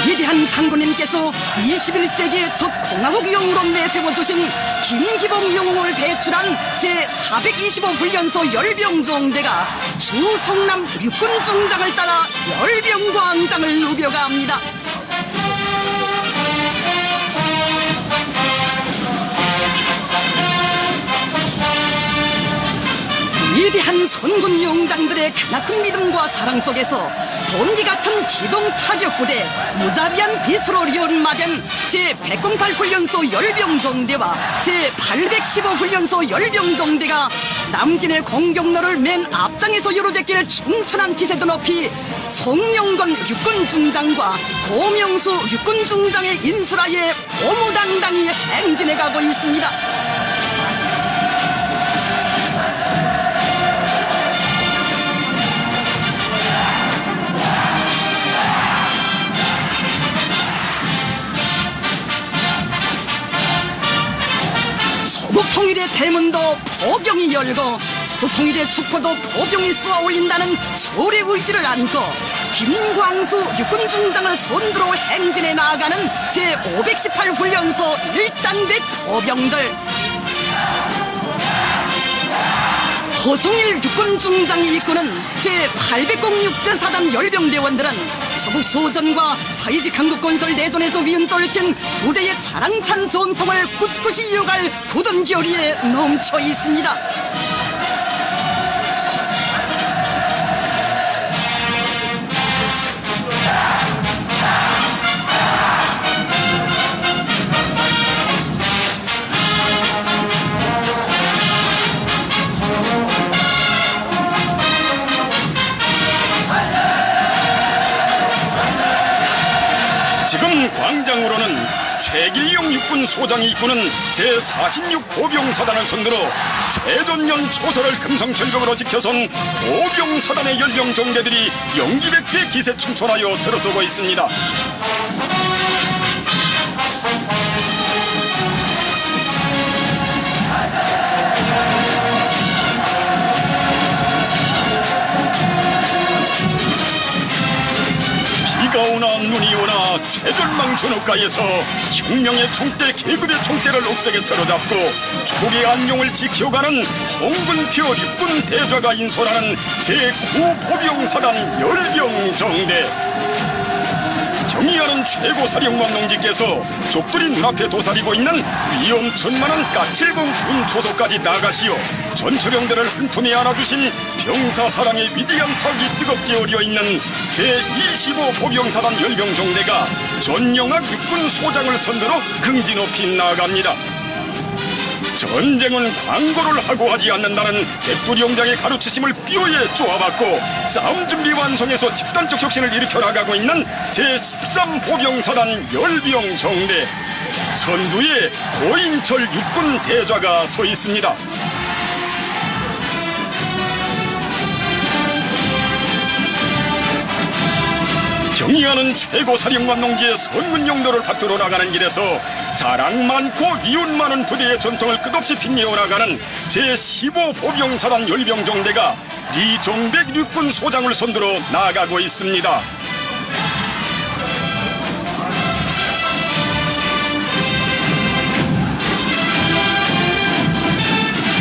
위대한 장군님께서 21세기의 첫 공화국용으로 내세워주신 김기봉 영웅을 배출한 제425 훈련소 열병종대가 주성남 육군중장을 따라 열병광장을 누벼갑니다. 위대한 선군 용장들의 크나큰 믿음과 사랑 속에서 번개 같은 기동 타격부대 무자비한 비수로 연마된 제108 훈련소 열병종대와 제815 훈련소 열병종대가 남진의 공격로를 맨 앞장에서 요로제길 춤춘한 기세도 높이 송영건 육군중장과 고명수 육군중장의 인수라에 오무당당히 행진해가고 있습니다. 서북통일의 대문도 포병이 열고 서북통일의 축포도 포병이 쏘아올린다는 소리 의지를 안고 김광수 육군중장을 선두로 행진해 나아가는 제518 훈련소 1단백 포병들. 허송일 육군중장이 이끄는 제806사단 열병대원들은 서북 소전과 사이직 한국건설 내전에서 위은떨친 부대의 자랑찬 전통을 꿋꿋이 이어갈 굳은 결의에 넘쳐 있습니다. 지금 광장으로는 최길영 육군 소장이 이끄는 제46 보병사단을 선두로 최전년 초설을 금성철벽으로 지켜선 보병사단의 열병종대들이 영기백배 기세충천하여 들어서고 있습니다. 비가 오나 눈이 오나 최전망 전업가에서 혁명의 총대 계급의 총대를 옥색에 틀어잡고 조국의 안녕을 지켜가는 홍근표 육군 대좌가 인솔하는 제9보병사단 열병정대. 경의하는 최고사령관 농지께서 족들이 눈앞에 도사리고 있는 위험천만한 까칠봉 군초소까지 나가시어 전처령들을 한 품에 안아주신 병사사랑의 위대한 척이 뜨겁게 어려있는 제25보병사단 열병종대가 전영학 육군 소장을 선두로 긍지 높이 나아갑니다. 전쟁은 광고를 하고 하지 않는다는 백두령장의 가르치심을 뼈에 쪼아받고 싸움 준비 완성해서 집단적 혁신을 일으켜 나가고 있는 제13보병사단 열병정대. 선두에 고인철 육군 대좌가 서 있습니다. 경의하는 최고사령관 농지의 선군 용도를 받들어 나가는 길에서 자랑 많고 위운 많은 부대의 전통을 끝없이 빛내어 나가는 제15보병사단 열병종대가 리종백 육군 소장을 선두로 나아가고 있습니다.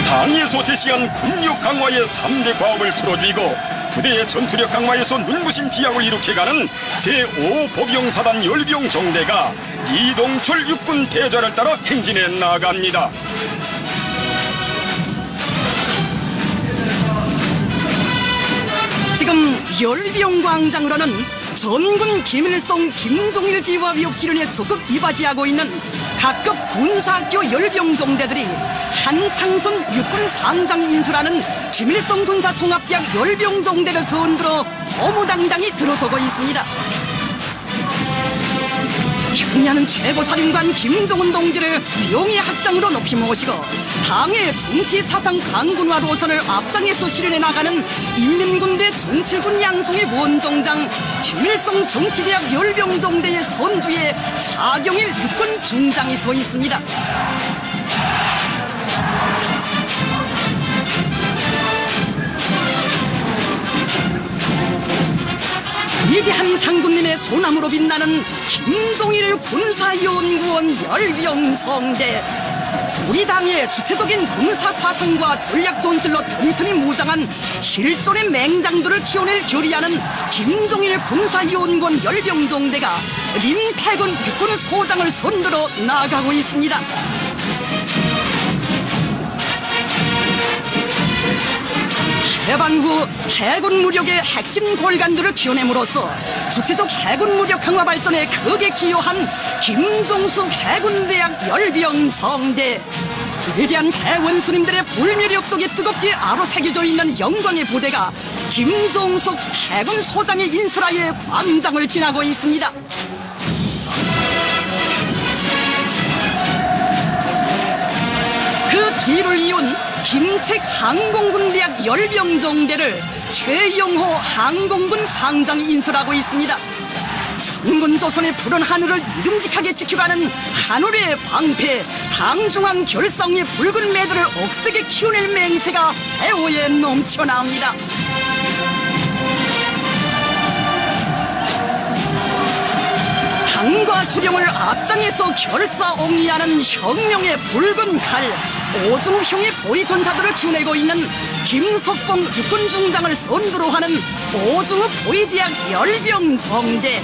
당에서 제시한 군력 강화의 3대 과업을 풀어주이고 부대의 전투력 강화에서 눈부신 기약을 일으켜가는 제5보병사단 열병정대가 이동철 육군 대좌를 따라 행진해 나갑니다. 지금 열병광장으로는 전군 김일성, 김종일 지휘와 실현에 적극 이바지하고 있는 각급 군사학교 열병종대들이 한창순 육군 상장이 인수라는 김일성 군사종합대학 열병종대를 선두로 어무당당히 들어서고 있습니다. 흉야는 최고사령관 김정은 동지를 명예 학장으로 높이 모시고 당의 정치 사상 강군화 노선을 앞장에서 실현해 나가는 인민군대 정칠군 양송의 원정장 김일성 정치대학 열병종대의 선두에 차경일 육군 중장이 서 있습니다. 위대한 장군님의 조남으로 빛나는 김종일 군사연구원 열병정대. 우리 당의 주체적인 군사 사상과 전략 전술로 튼튼히 무장한 실존의 맹장들을 키워낼 결의하는 김종일 군사연구원 열병정대가 림태근 육군 소장을 선두로 나아가고 있습니다. 해방 후 해군 무력의 핵심 골간들을 키워냄으로써 주체적 해군 무력 강화 발전에 크게 기여한 김종숙 해군대학 열병정대. 위대한 대원수님들의 불멸의 역적이 뜨겁게 아로새겨져 있는 영광의 부대가 김종숙 해군 소장의 인수라에 광장을 지나고 있습니다. 그 뒤를 이은 김책 항공군대학 열병정대를 최영호 항공군 상장이 인수하고 있습니다. 선군조선의 푸른 하늘을 믿음직하게 지켜가는 하늘의 방패, 당중앙 결성의 붉은 매들을 억세게 키워낼 맹세가 대오에 넘쳐나옵니다. 당과 수령을 앞장에서 결사옹이하는 혁명의 붉은 칼, 오중형의 보위전사들을 키워내고 있는 김석봉 육군중장을 선두로 하는 오중읍 보위대학 열병정대.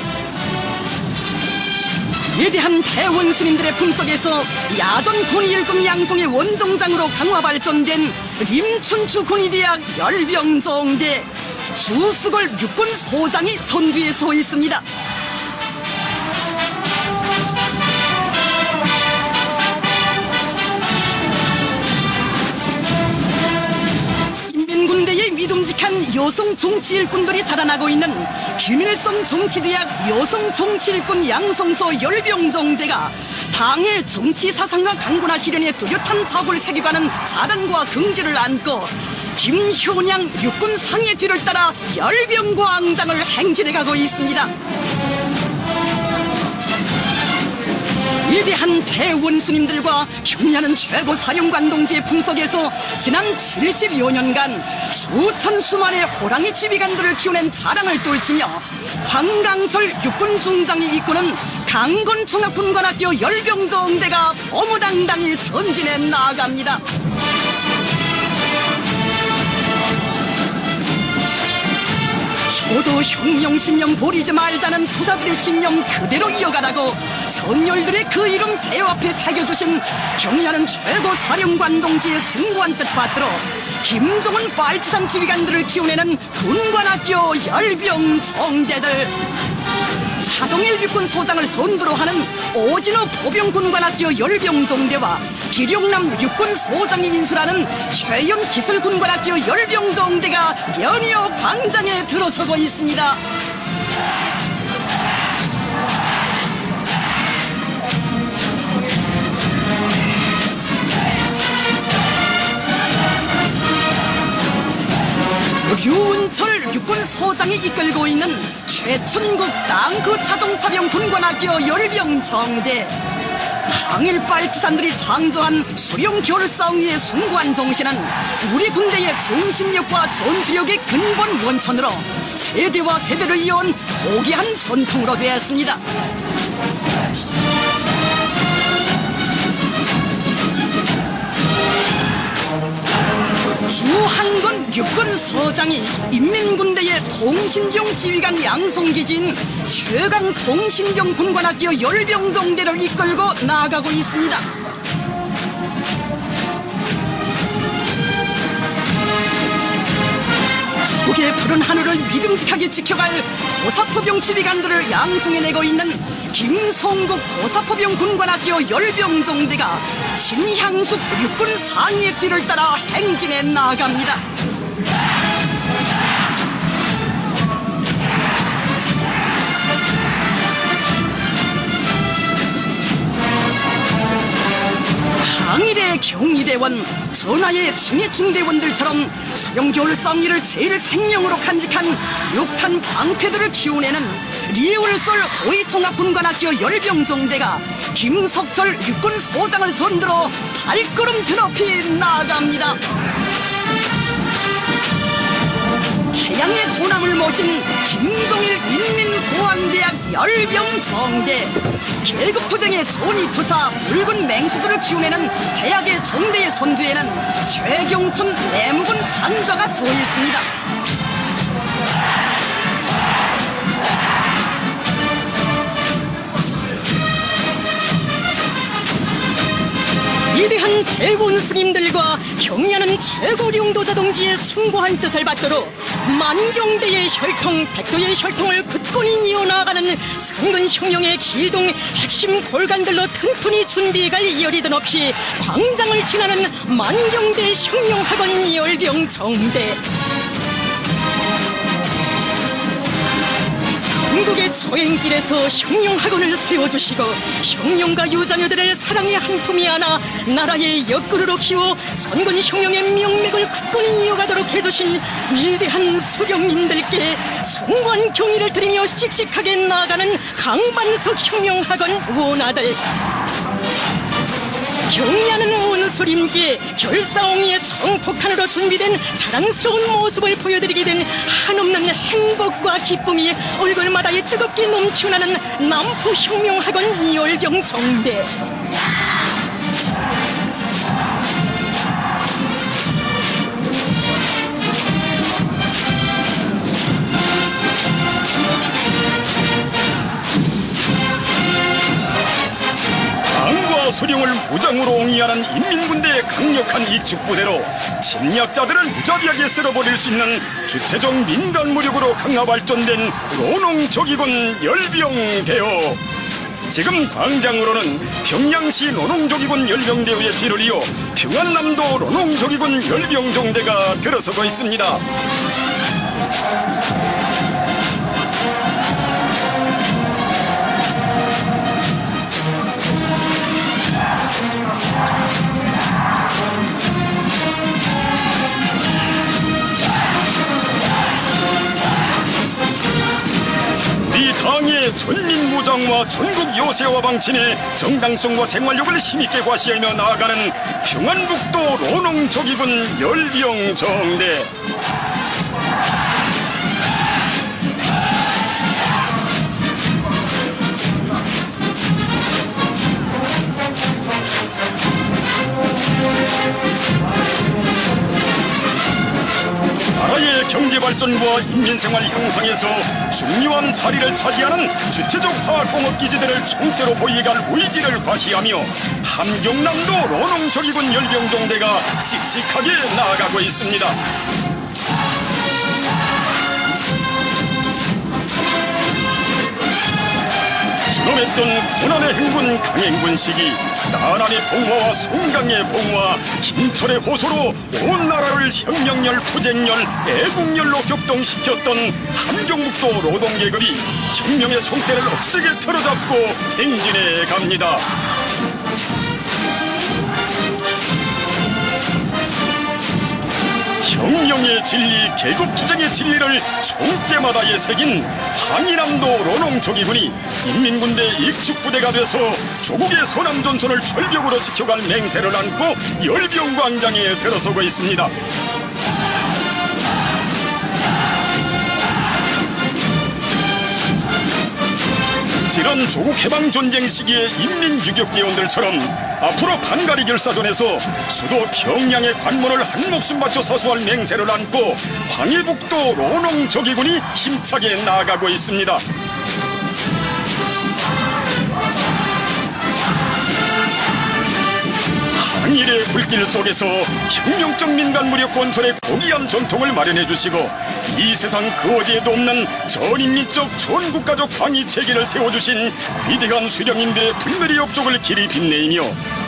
위대한 대원수님들의 품속에서 야전 군의일금 양성의 원정장으로 강화 발전된 림춘추 군의대학 열병정대. 주수걸 육군 소장이 선두에 서 있습니다. 군대의 믿음직한 여성 정치 일꾼들이 자라나고 있는 김일성 정치대학 여성 정치 일꾼 양성소 열병정대가 당의 정치 사상과 강군화 실현에 뚜렷한 자구를 새겨가는 자랑과 긍지를 안고 김효냥 육군 상의 뒤를 따라 열병광장을 행진해가고 있습니다. 위대한 대원수님들과 경의하는 최고 사령관 동지의 품속에서 지난 70여 년간 수천 수만의 호랑이 지휘관들을 키워낸 자랑을 떨치며 황강철 육군중장이 이끄는 강건총학군관학교 열병정대가 어무당당히 전진해 나아갑니다. 모두 혁명 신념 버리지 말자는 투사들의 신념 그대로 이어가라고 선열들의 그 이름 대여 앞에 새겨주신 경의하는 최고 사령관 동지의 숭고한 뜻 받들어 김종은 빨치산 지휘관들을 키워내는 군관학교 열병정대들. 차동일 육군 소장을 선두로 하는 오진호 보병군관학교 열병정대와 기룡남 육군 소장이 인수라는 최연 기술군관학교 열병정대가 연이어 광장에 들어서고 있습니다. 류은철 육군소장이 이끌고 있는 최춘국 땅크 자동차병 군관학교 열병정대. 당일 빨치산들이 창조한 수령 결사옹의 숭고한 정신은 우리 군대의 정신력과 전투력의 근본 원천으로 세대와 세대를 이어온 고귀한 전통으로 되었습니다. 주한건 육군서장이 인민군대의 통신경 지휘관 양성기지인 최강 통신경 군관학교 열병정대를 이끌고 나아가고 있습니다. 적의 푸른 하늘을 믿음직하게 지켜갈 고사포병 지휘관들을 양성해내고 있는 김성국 고사포병 군관학교 열병정대가 신향숙 육군 상위의 뒤를 따라 행진해 나아갑니다. 항일의 경희대원, 전하의 징해중대원들처럼 수령겨울 쌍리를 제일 생명으로 간직한 육탄 방패들을 키워내는 리울솔 허위총합군관학교 열병정대가 김석철 육군소장을 선두로 발걸음 드높이 나아갑니다. 태양의 조남을 모신 김종일 인민보안대학 열병정대. 계급투쟁의 조니투사 붉은 맹수들을 키워내는 대학의 종대의 선두에는 최경춘 내무군 상좌가 서 있습니다. 위대한 대원 스님들과 경야는 최고령도자 동지의 숭고한 뜻을 받들어 만경대의 혈통, 백도의 혈통을 굳건히 이어나가는 상근혁명의 기동 핵심 골간들로 튼튼히 준비가 이어리듯 없이 광장을 지나는 만경대 혁명학원 열병정대. 한국의 저행길에서 혁명학원을 세워주시고 혁명가 유자녀들을 사랑의 한 품이 안아 나라의 옆구르로 키워 선군혁명의 명맥을 굳건히 이어가도록 해주신 위대한 수령님들께 송구한 경의를 드리며 씩씩하게 나아가는 강반석 혁명학원 원아들. 경야는 온수림께 결사옹이의 정폭탄으로 준비된 자랑스러운 모습을 보여드리게 된 한없는 행복과 기쁨이 얼굴마다에 뜨겁게 넘쳐나는 남포혁명학원 열병정대. 수령을 무장으로 옹이하는 인민군대의 강력한 익축부대로 침략자들을 무자비하게 쓸어버릴 수 있는 주체적 민간무력으로 강화 발전된 노농조기군 열병대요. 지금 광장으로는 평양시 노농조기군 열병대의 뒤를 이어 평안남도 노농조기군 열병정대가 들어서고 있습니다. 당의 전민무장과 전국 요새화 방침의 정당성과 생활력을 힘있게 과시하며 나아가는 평안북도 노농조기군 열병정대. 나라의 경제발전과 인민생활 향상에서 중요한 자리를 차지하는 주체적 화학공업기지들을 총대로 보이갈 의지를 과시하며 함경남도 노농조기군 열병정대가 씩씩하게 나아가고 있습니다. 준엄했던 고난의 행군 강행군 시기, 나란의 봉화와 송강의 봉화, 김철의 호소로 온 나라를 혁명열, 투쟁열, 애국열로 격동시켰던 함경북도 노동계급이 혁명의 총대를 억세게 틀어잡고 행진해 갑니다. 혁명의 진리, 계급투쟁의 진리를 총대마다에 새긴 황희남도 노농조기군이 인민군대 익축부대가 돼서 조국의 서남전선을 철벽으로 지켜갈 맹세를 안고 열병광장에 들어서고 있습니다. 지난 조국 해방 전쟁 시기의 인민유격대원들처럼 앞으로 반가리 결사전에서 수도 평양의 관문을 한 목숨 바쳐 사수할 맹세를 안고 황해북도 노농조기군이 힘차게 나아가고 있습니다. 항일의 불길 속에서 혁명적 민간무력 건설의 고귀한 전통을 마련해 주시고 이 세상 그 어디에도 없는 전인민족 전국가족 방위체계를 세워주신 위대한 수령님들의 불멸의 업적을 길이 빛내이며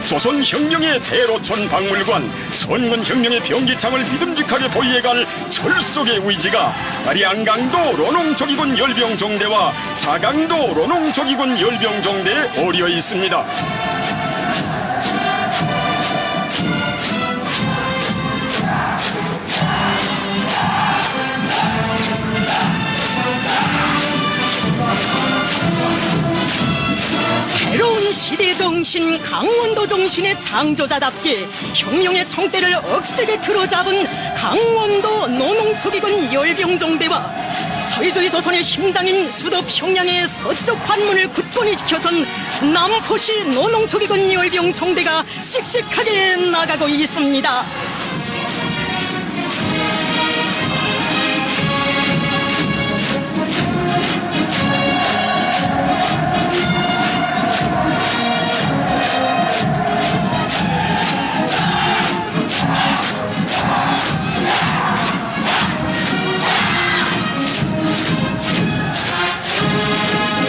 조선혁명의 대로천 박물관, 선군혁명의 병기창을 믿음직하게 보이해갈 철석의 의지가 아리안강도 노농조기군 열병정대와 자강도 노농조기군 열병정대에 어려 있습니다. 새로운 시대 정신 강원도 정신의 창조자답게 혁명의 총대를 억세게 틀어잡은 강원도 노농초기군 열병종대와 사회주의 조선의 심장인 수도 평양의 서쪽 관문을 굳건히 지켜선 남포시 노농초기군 열병종대가 씩씩하게 나가고 있습니다.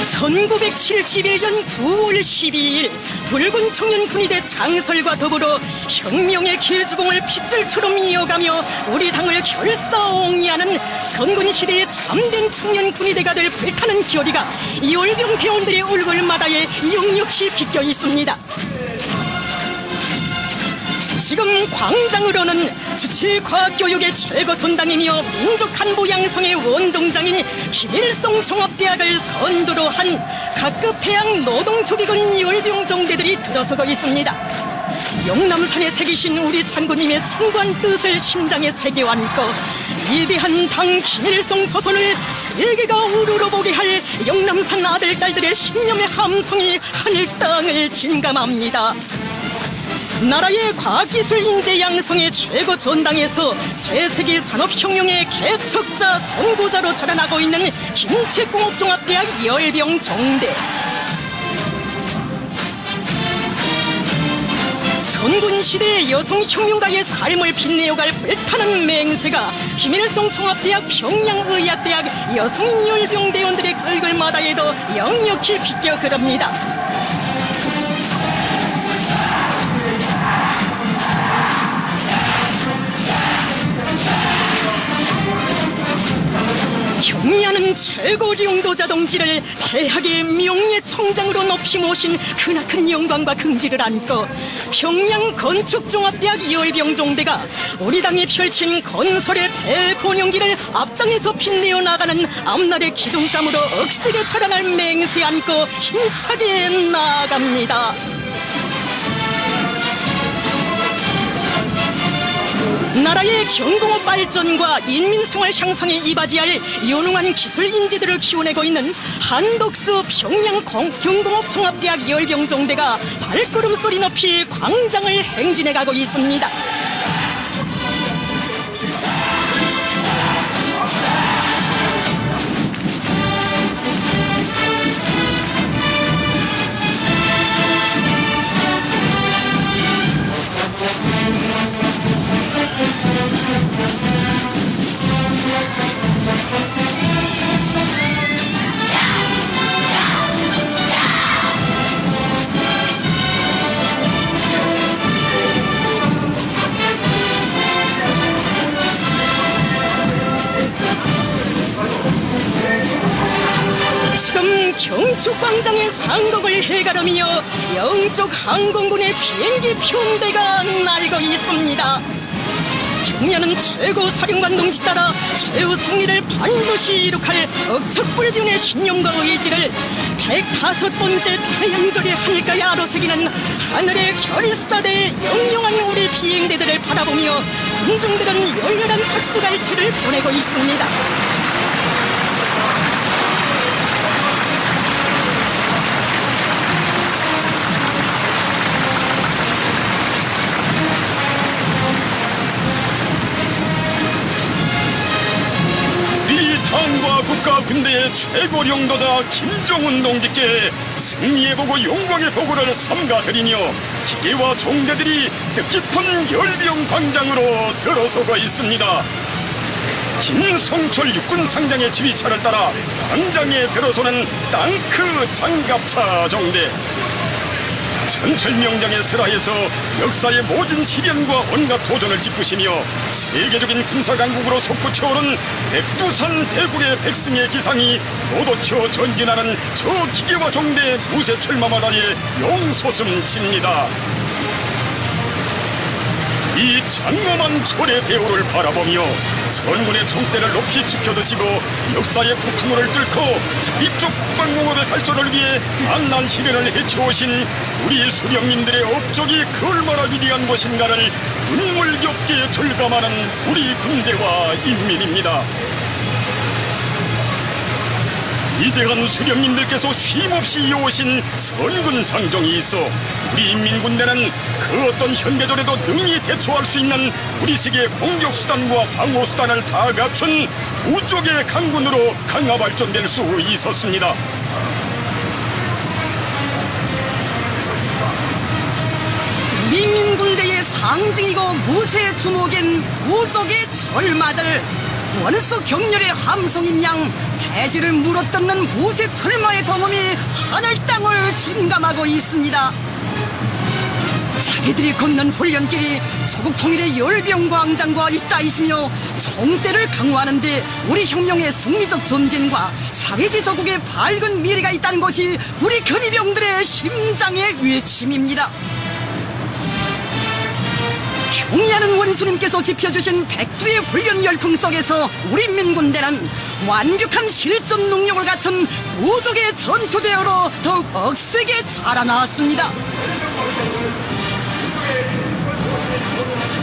(1971년 9월 12일) 붉은 청년군의대 창설과 더불어 혁명의 길주공을 핏줄처럼 이어가며 우리 당을 결사옹이하는 선군시대의 참된 청년군의대가 될 불타는 결의가 열병 대원들의 얼굴마다에 역력시 비껴 있습니다. 지금 광장으로는 주치과학교육의 최고 전당이며 민족한부 양성의 원종장인 김일성 종합대학을 선두로 한 각급 해양 노동조기군 열병종대들이 들어서고 있습니다. 영남산에 새기신 우리 장군님의 숭고한 뜻을 심장에 새겨 안고 위대한 당 김일성 조선을 세계가 우러러보게 할 영남산 아들 딸들의 신념의 함성이 하늘 땅을 진감합니다. 나라의 과학기술 인재 양성의 최고 전당에서 새세기 산업혁명의 개척자 선구자로 자라나고 있는 김책공업종합대학 열병종대. 선군시대의 여성혁명가의 삶을 빛내어갈 불타는 맹세가 김일성 종합대학 평양의학대학 여성열병대원들의 얼굴마다에도 역력히 비껴 흐릅니다. 경리하는 최고 령도자 동지를 대학의 명예총장으로 높이 모신 크나큰 영광과 긍지를 안고 평양 건축종합대학 열병종대가 우리 당이 펼친 건설의 대본영기를 앞장에서 빛내어 나가는 앞날의 기둥감으로 억세게 자라날 맹세 안고 힘차게 나아갑니다. 나라의 경공업 발전과 인민생활 향상에 이바지할 유능한 기술 인재들을 키워내고 있는 한독수 평양 경공업 종합대학 열병종대가 발걸음 소리 높이 광장을 행진해가고 있습니다. 지금 경축광장의 상공을 해가르며 영적 항공군의 비행기 편대가 날고 있습니다. 경련은 최고 사령관 동지 따라 최후 승리를 반드시 이룩할 억척불변의 신념과 의지를 105번째 태양절의 하늘가에 아로새기는 하늘의 결사대의 영영한 우리 비행대들을 바라보며 군중들은 열렬한 박수갈채를 보내고 있습니다. 당과 국가 군대의 최고 령도자 김정은 동지께 승리의 보고 영광의 보고를 삼가드리며 기계와 종대들이 뜻깊은 열병 광장으로 들어서고 있습니다. 김성철 육군 상장의 지휘차를 따라 광장에 들어서는 땅크 장갑차 종대. 천철명장의 슬하에서 역사의 모진 시련과 온갖 도전을 짚으시며 세계적인 군사강국으로 솟구쳐오른 백두산 대굴의 백승의 기상이 노도쳐 전진하는 저 기계와 종대 무쇠 철마마다에 용솟음칩니다. 이 장엄한 초래 대우를 바라보며 선군의 총대를 높이 지켜드시고 역사의 폭풍우를 뚫고 자립적 국방공업의 발전을 위해 만난 시련을 헤쳐오신 우리 수령님들의 업적이 그 얼마나 위대한 것인가를 눈물겹게 절감하는 우리 군대와 인민입니다. 위대한 수령님들께서 쉼없이 이어오신 선군 장정이 있어 우리 인민군대는 그 어떤 현대전에도 능히 대처할 수 있는 우리식의 공격수단과 방어수단을 다 갖춘 우족의 강군으로 강화 발전될 수 있었습니다. 우리 인민군대의 상징이고 무쇠 주목인 우족의 철마들, 원수 격렬의 함성인 양 대지를 물어뜯는 무쇠 철마의 덩음이 하늘 땅을 진감하고 있습니다. 자기들이 걷는 훈련길이 조국 통일의 열병광장과 잇따 있으며 총대를 강화하는 데 우리 혁명의 승리적 전진과 사회주의 조국의 밝은 미래가 있다는 것이 우리 근위병들의 심장의 외침입니다. 경의하는 원수님께서 지펴주신 백두의 훈련 열풍 속에서 우리 민군대는 완벽한 실전 능력을 갖춘 우족의 전투대어로 더욱 억세게 자라나왔습니다.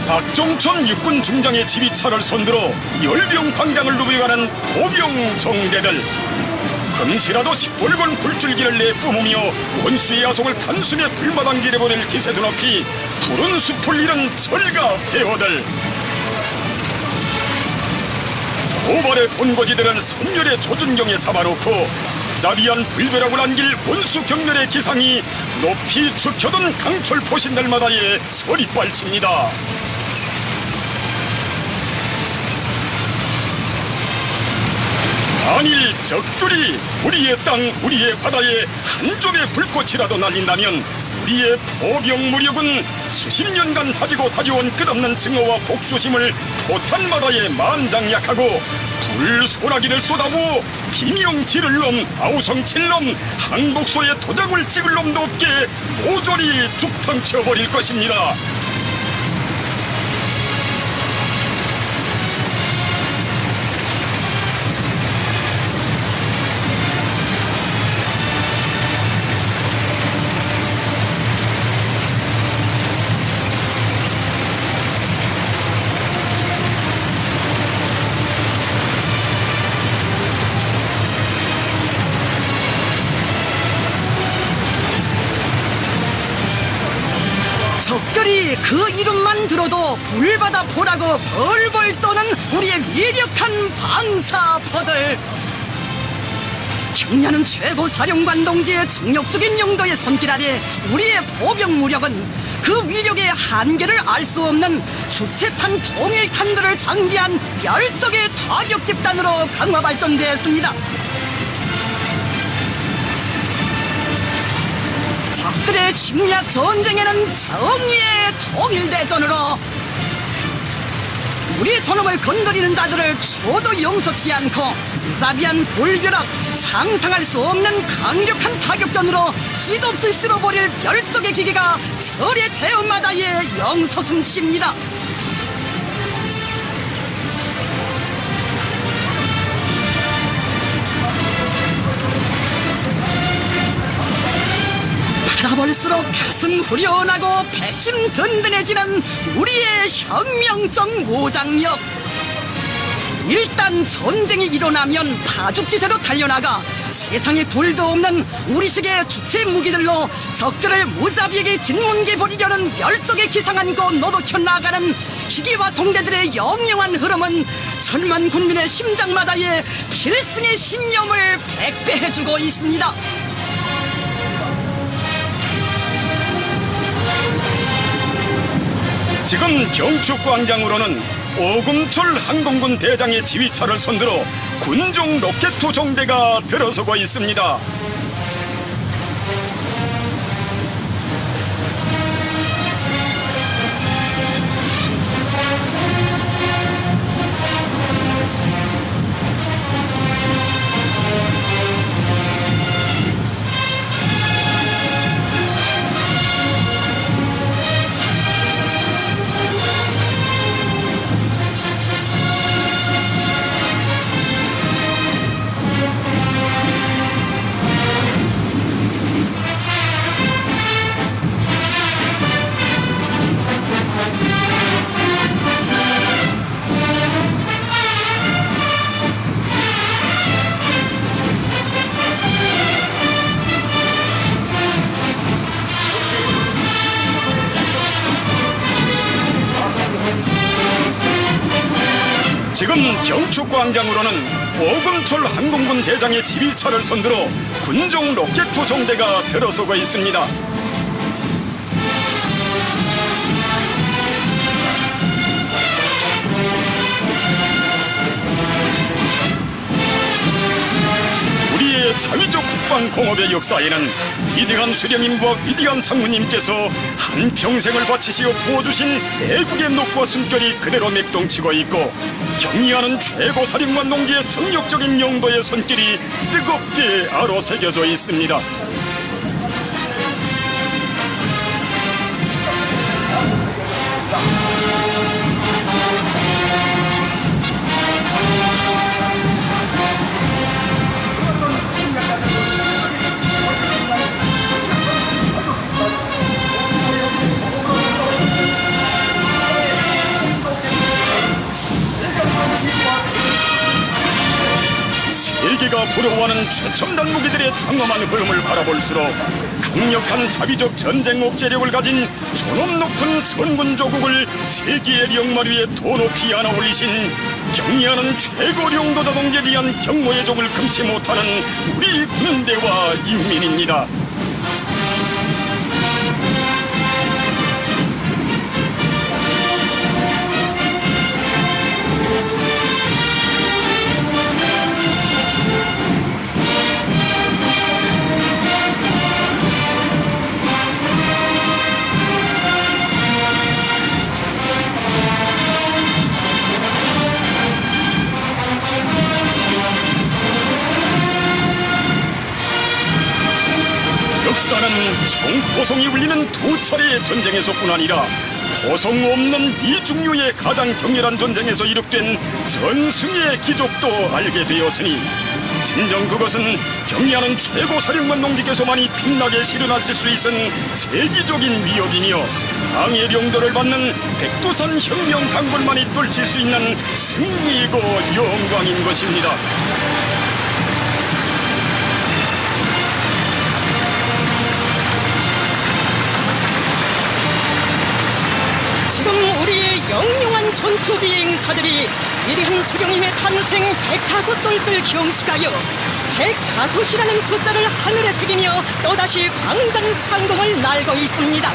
박종천 육군 중장의 지휘차를 손들어 열병광장을 누비가는 포병 정대들, 금시라도 시뻘건 불줄기를 내뿜으며 원수의 야속을 단숨에 불마당질해버릴 기세 드높이 푸른 숲을 잃은 철갑 대어들, 도발의 본거지들을 선멸의 조준경에 잡아놓고 자비한 불벼락을 안길 원수 경멸의 기상이 높이 죽혀둔 강철 포신들마다의 서리빨칩니다. 만일 적들이 우리의 땅, 우리의 바다에 한 점의 불꽃이라도 날린다면 우리의 포병 무력은 수십 년간 다지고 다져온 끝없는 증오와 복수심을 포탄마다에 만장약하고 불소라기를 쏟아부어 비명 지를 놈, 아우성 칠 놈, 항복소에 도장을 찍을 놈도 없게 모조리 죽탕쳐버릴 것입니다. 적들이 그 이름만 들어도 불바다 포라고 벌벌 떠는 우리의 위력한 방사포들, 경ля는 최고 사령관 동지의 정력적인 용도의 손길 아래 우리의 포병 무력은 그 위력의 한계를 알 수 없는 주체탄 통일탄들을 장비한 열적의 타격 집단으로 강화 발전되었습니다. 적들의 침략 전쟁에는 정의의 통일대전으로 우리 저놈을 건드리는 자들을 초도 용서치 않고 무자비한 불벼락, 상상할 수 없는 강력한 타격전으로 씨도없이 쓸어버릴 멸적의 기계가 철의 대원마다에 영서숨칩니다. 바라볼수록 가슴 후련하고 배심 든든해지는 우리의 혁명적 무장력. 일단 전쟁이 일어나면 파죽지세로 달려나가 세상에 둘도 없는 우리식의 주체 무기들로 적들을 무자비하게 진문게 버리려는 멸적의 기상한고 너도켜 나가는 기계와 동대들의 영영한 흐름은 천만 국민의 심장마다의 필승의 신념을 백배해주고 있습니다. 지금 경축광장으로는 오금철 항공군 대장의 지휘차를 손들어 군종 로켓호 정대가 들어서고 있습니다. 지금 경축광장으로는 오금철 항공군 대장의 지휘차를 선두로 군종 로켓 종대가 들어서고 있습니다. 우리의 자위적 국방공업의 역사에는 위대한 수령님과 위대한 장군님께서 한평생을 바치시어 부어주신 애국의 녹과 숨결이 그대로 맥동치고 있고, 경의하는 최고 사령관 농지의 정력적인 용도의 손길이 뜨겁게 아로새겨져 있습니다. 세계가 부러워하는 최첨단 무기들의 장엄한 흐름을 바라볼수록 강력한 자비적 전쟁 억제력을 가진 존엄 높은 선군 조국을 세계의 령말 위에 더 높이 안아 올리신 경의하는 최고 용도자 동지에 대한 경고의 종을 금치 못하는 우리 군대와 인민입니다. 역사는 총포성이 울리는 두 차례의 전쟁에서뿐 아니라 포성 없는 이중류의 가장 격렬한 전쟁에서 이룩된 전승의 기적도 알게 되었으니, 진정 그것은 경의하는 최고 사령관 농지께서만이 빛나게 실현하실 수 있는 세계적인 위협이며, 당의 명도를 받는 백두산 혁명 강군만이 뚫칠 수 있는 승리이고 영광인 것입니다. 지금 우리의 영롱한 전투 비행사들이 위대한 수령님의 탄생 105돌을 경축하여 105이라는 숫자를 하늘에 새기며 또다시 광장상공을 날고 있습니다.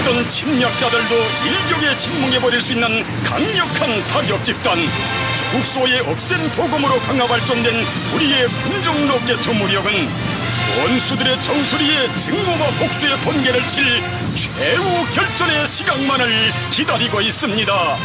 어떤 침략자들도 일격에 침묵해버릴 수 있는 강력한 타격 집단, 조국소의 억센 보검으로 강화 발전된 우리의 군종 로켓 무력은 원수들의 정수리에 증오와 복수의 번개를 칠 최후 결전의 시각만을 기다리고 있습니다.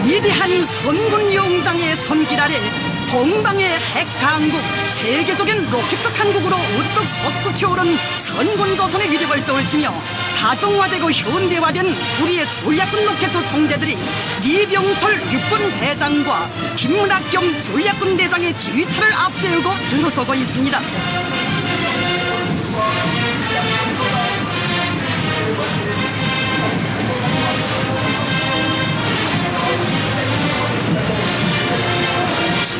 위대한 선군 용장의 선길 아래 동방의 핵강국, 세계적인 로켓적 강국으로 우뚝 솟구쳐오른 선군조선의 위력을 떨치며 다종화되고 현대화된 우리의 전략군 로켓 총대들이 리병철 육군 대장과 김문학경 전략군 대장의 지휘차를 앞세우고 들어서고 있습니다.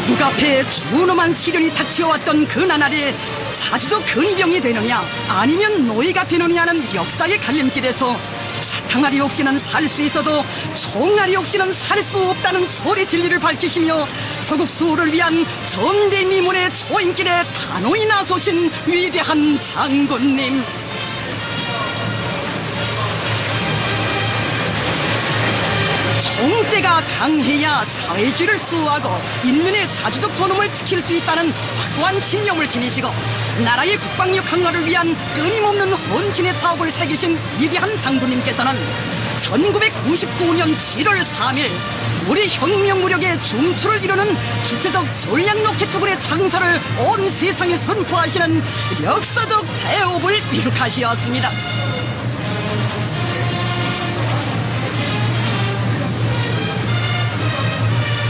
국 앞에 준엄한 시련이 닥쳐왔던 그 나날에 사주적 근위병이 되느냐 아니면 노예가 되느냐는 역사의 갈림길에서 사탕알이 없이는 살 수 있어도 총알이 없이는 살 수 없다는 소리 진리를 밝히시며 서국 수호를 위한 전대미문의 초임길에 단호히 나서신 위대한 장군님, 총대가 강해야 사회주의를 수호하고 인민의 자주적 존엄을 지킬 수 있다는 확고한 신념을 지니시고 나라의 국방력 강화를 위한 끊임없는 헌신의 사업을 새기신 위대한 장군님께서는 1999년 7월 3일 우리 혁명 무력의 중추를 이루는 주체적 전략 로켓군의 창설을 온 세상에 선포하시는 역사적 대업을 이룩하시었습니다.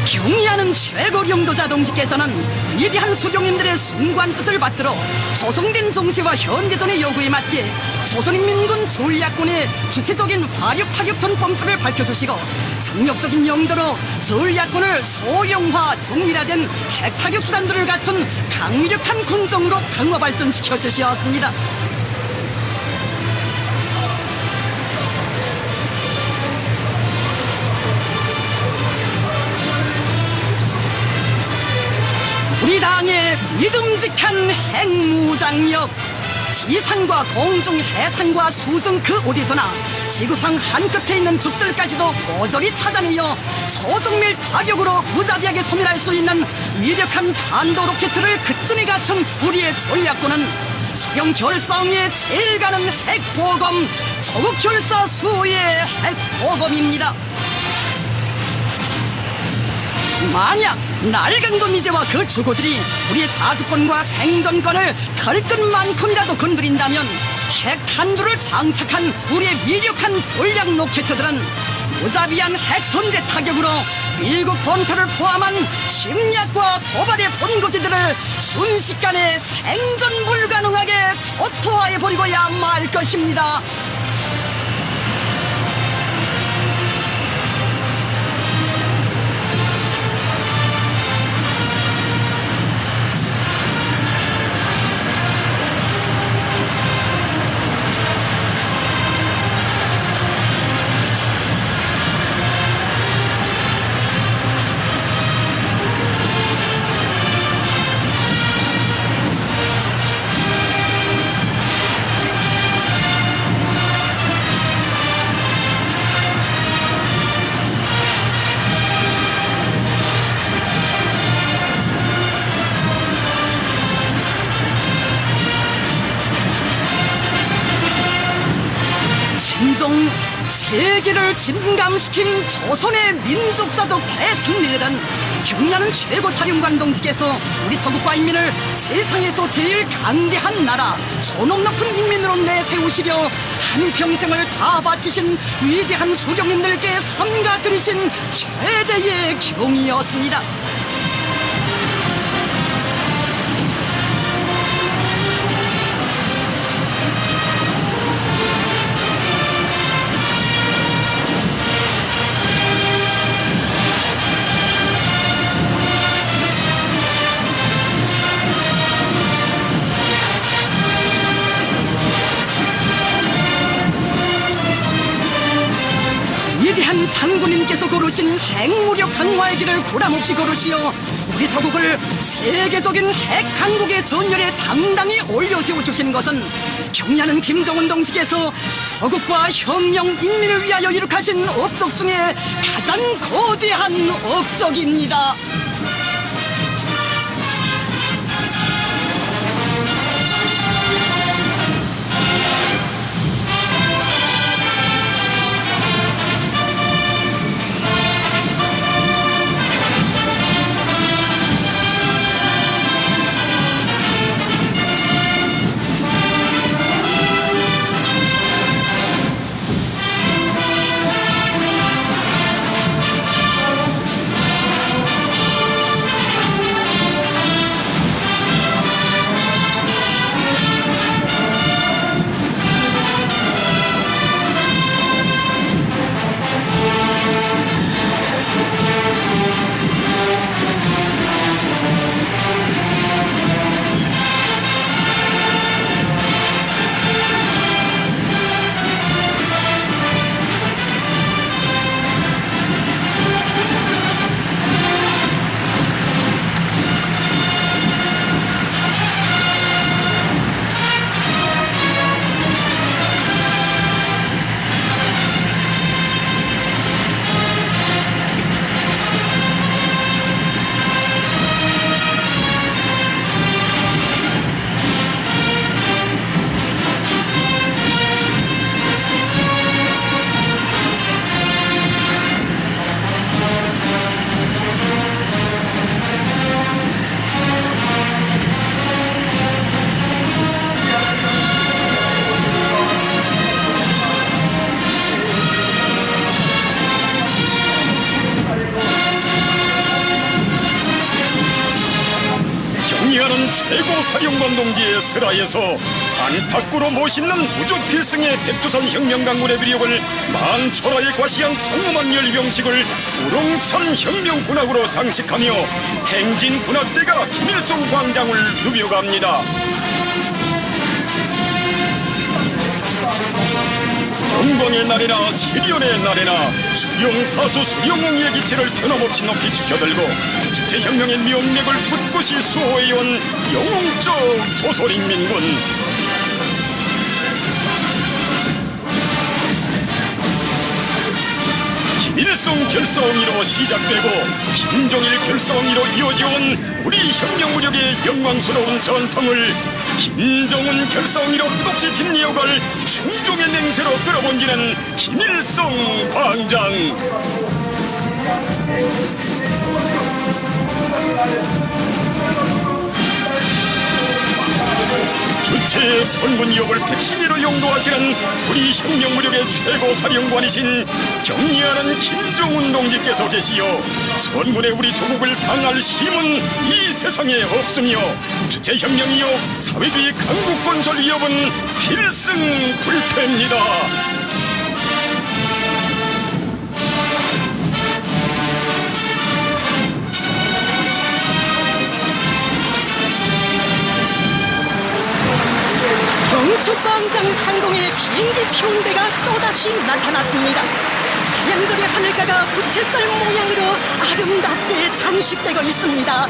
경의하는 최고領導자 동지께서는 위대한 수령님들의 숭고한 뜻을 받들어 조성된 정세와 현대전의 요구에 맞게 조선인민군 전략군의 주체적인 화력 타격 전범투를 밝혀주시고 정력적인 용도로 전략군을 소형화 정밀화된 핵타격 수단들을 갖춘 강력한 군정으로 강화 발전시켜 주시었습니다. 우리 당의 믿음직한 핵무장력, 지상과 공중, 해상과 수중 그 어디서나 지구상 한끝에 있는 적들까지도 모조리 찾아내어 소정밀 타격으로 무자비하게 소멸할 수 있는 위력한 탄도 로켓을 그쯤에 갖춘 우리의 전략군은 소형 결사응에 제일 가는 핵보검, 조국 결사 수의 핵보검입니다. 만약 낡은 도미제와 그 주고들이 우리의 자주권과 생존권을 털 것만큼이라도 건드린다면 핵탄두를 장착한 우리의 위력한 전략 로켓들은 무자비한 핵선제 타격으로 미국 본토를 포함한 심리학과 도발의 본거지들을 순식간에 생존 불가능하게 초토화해버리고야 말 것입니다. 진정 세계를 진감시킨 조선의 민족사적 대승리들은 경의하는 최고 사령관 동지께서 우리 조국과 인민을 세상에서 제일 강대한 나라, 존엄 높은 인민으로 내세우시려 한평생을 다 바치신 위대한 수령님들께 삼가 드리신 최대의 경의였습니다. 위대한 장군님께서 고르신 핵무력 강화의 길을 구람없이 걸으시어 우리 서국을 세계적인 핵강국의 전열에 당당히 올려세워주신 것은 경의하는 김정은 동지께서 서국과 혁명 인민을 위하여 이룩하신 업적 중에 가장 거대한 업적입니다. 경의하는 최고 사령관 동지의 슬하에서 안팎으로 멋있는 무적 필승의 백두산 혁명강군의 위력을 만초라에 과시한 장엄한 열병식을 우렁찬 혁명군악으로 장식하며 행진군악대가 김일성 광장을 누벼갑니다. 영광의 날에나 시련의 날에나 수령사수 수령왕의 기체를 변함없이 높이 지켜들고 주체혁명의 명맥을 꿋꿋이 수호해온 영웅적 조선인민군. 김일성 결사왕위로 시작되고 김종일 결사왕위로 이어져온 우리 혁명무력의 영광스러운 전통을 김정은 결사왕위로 끝없이 빛내어갈 충종의 맹세로 끌어본지는 김일성 광장. 주체의 선군위협을 백승희로 용도하시는 우리 혁명무력의 최고 사령관이신 경의하는 김정은 동지께서 계시어 선군의 우리 조국을 방할 힘은 이 세상에 없으며 주체혁명이요 사회주의 강국건설 위협은 필승불패입니다. 경축광장 상공에 비행기 피운대가 또다시 나타났습니다. 하얀절의 하늘가가 부채살 모양으로 아름답게 장식되고 있습니다.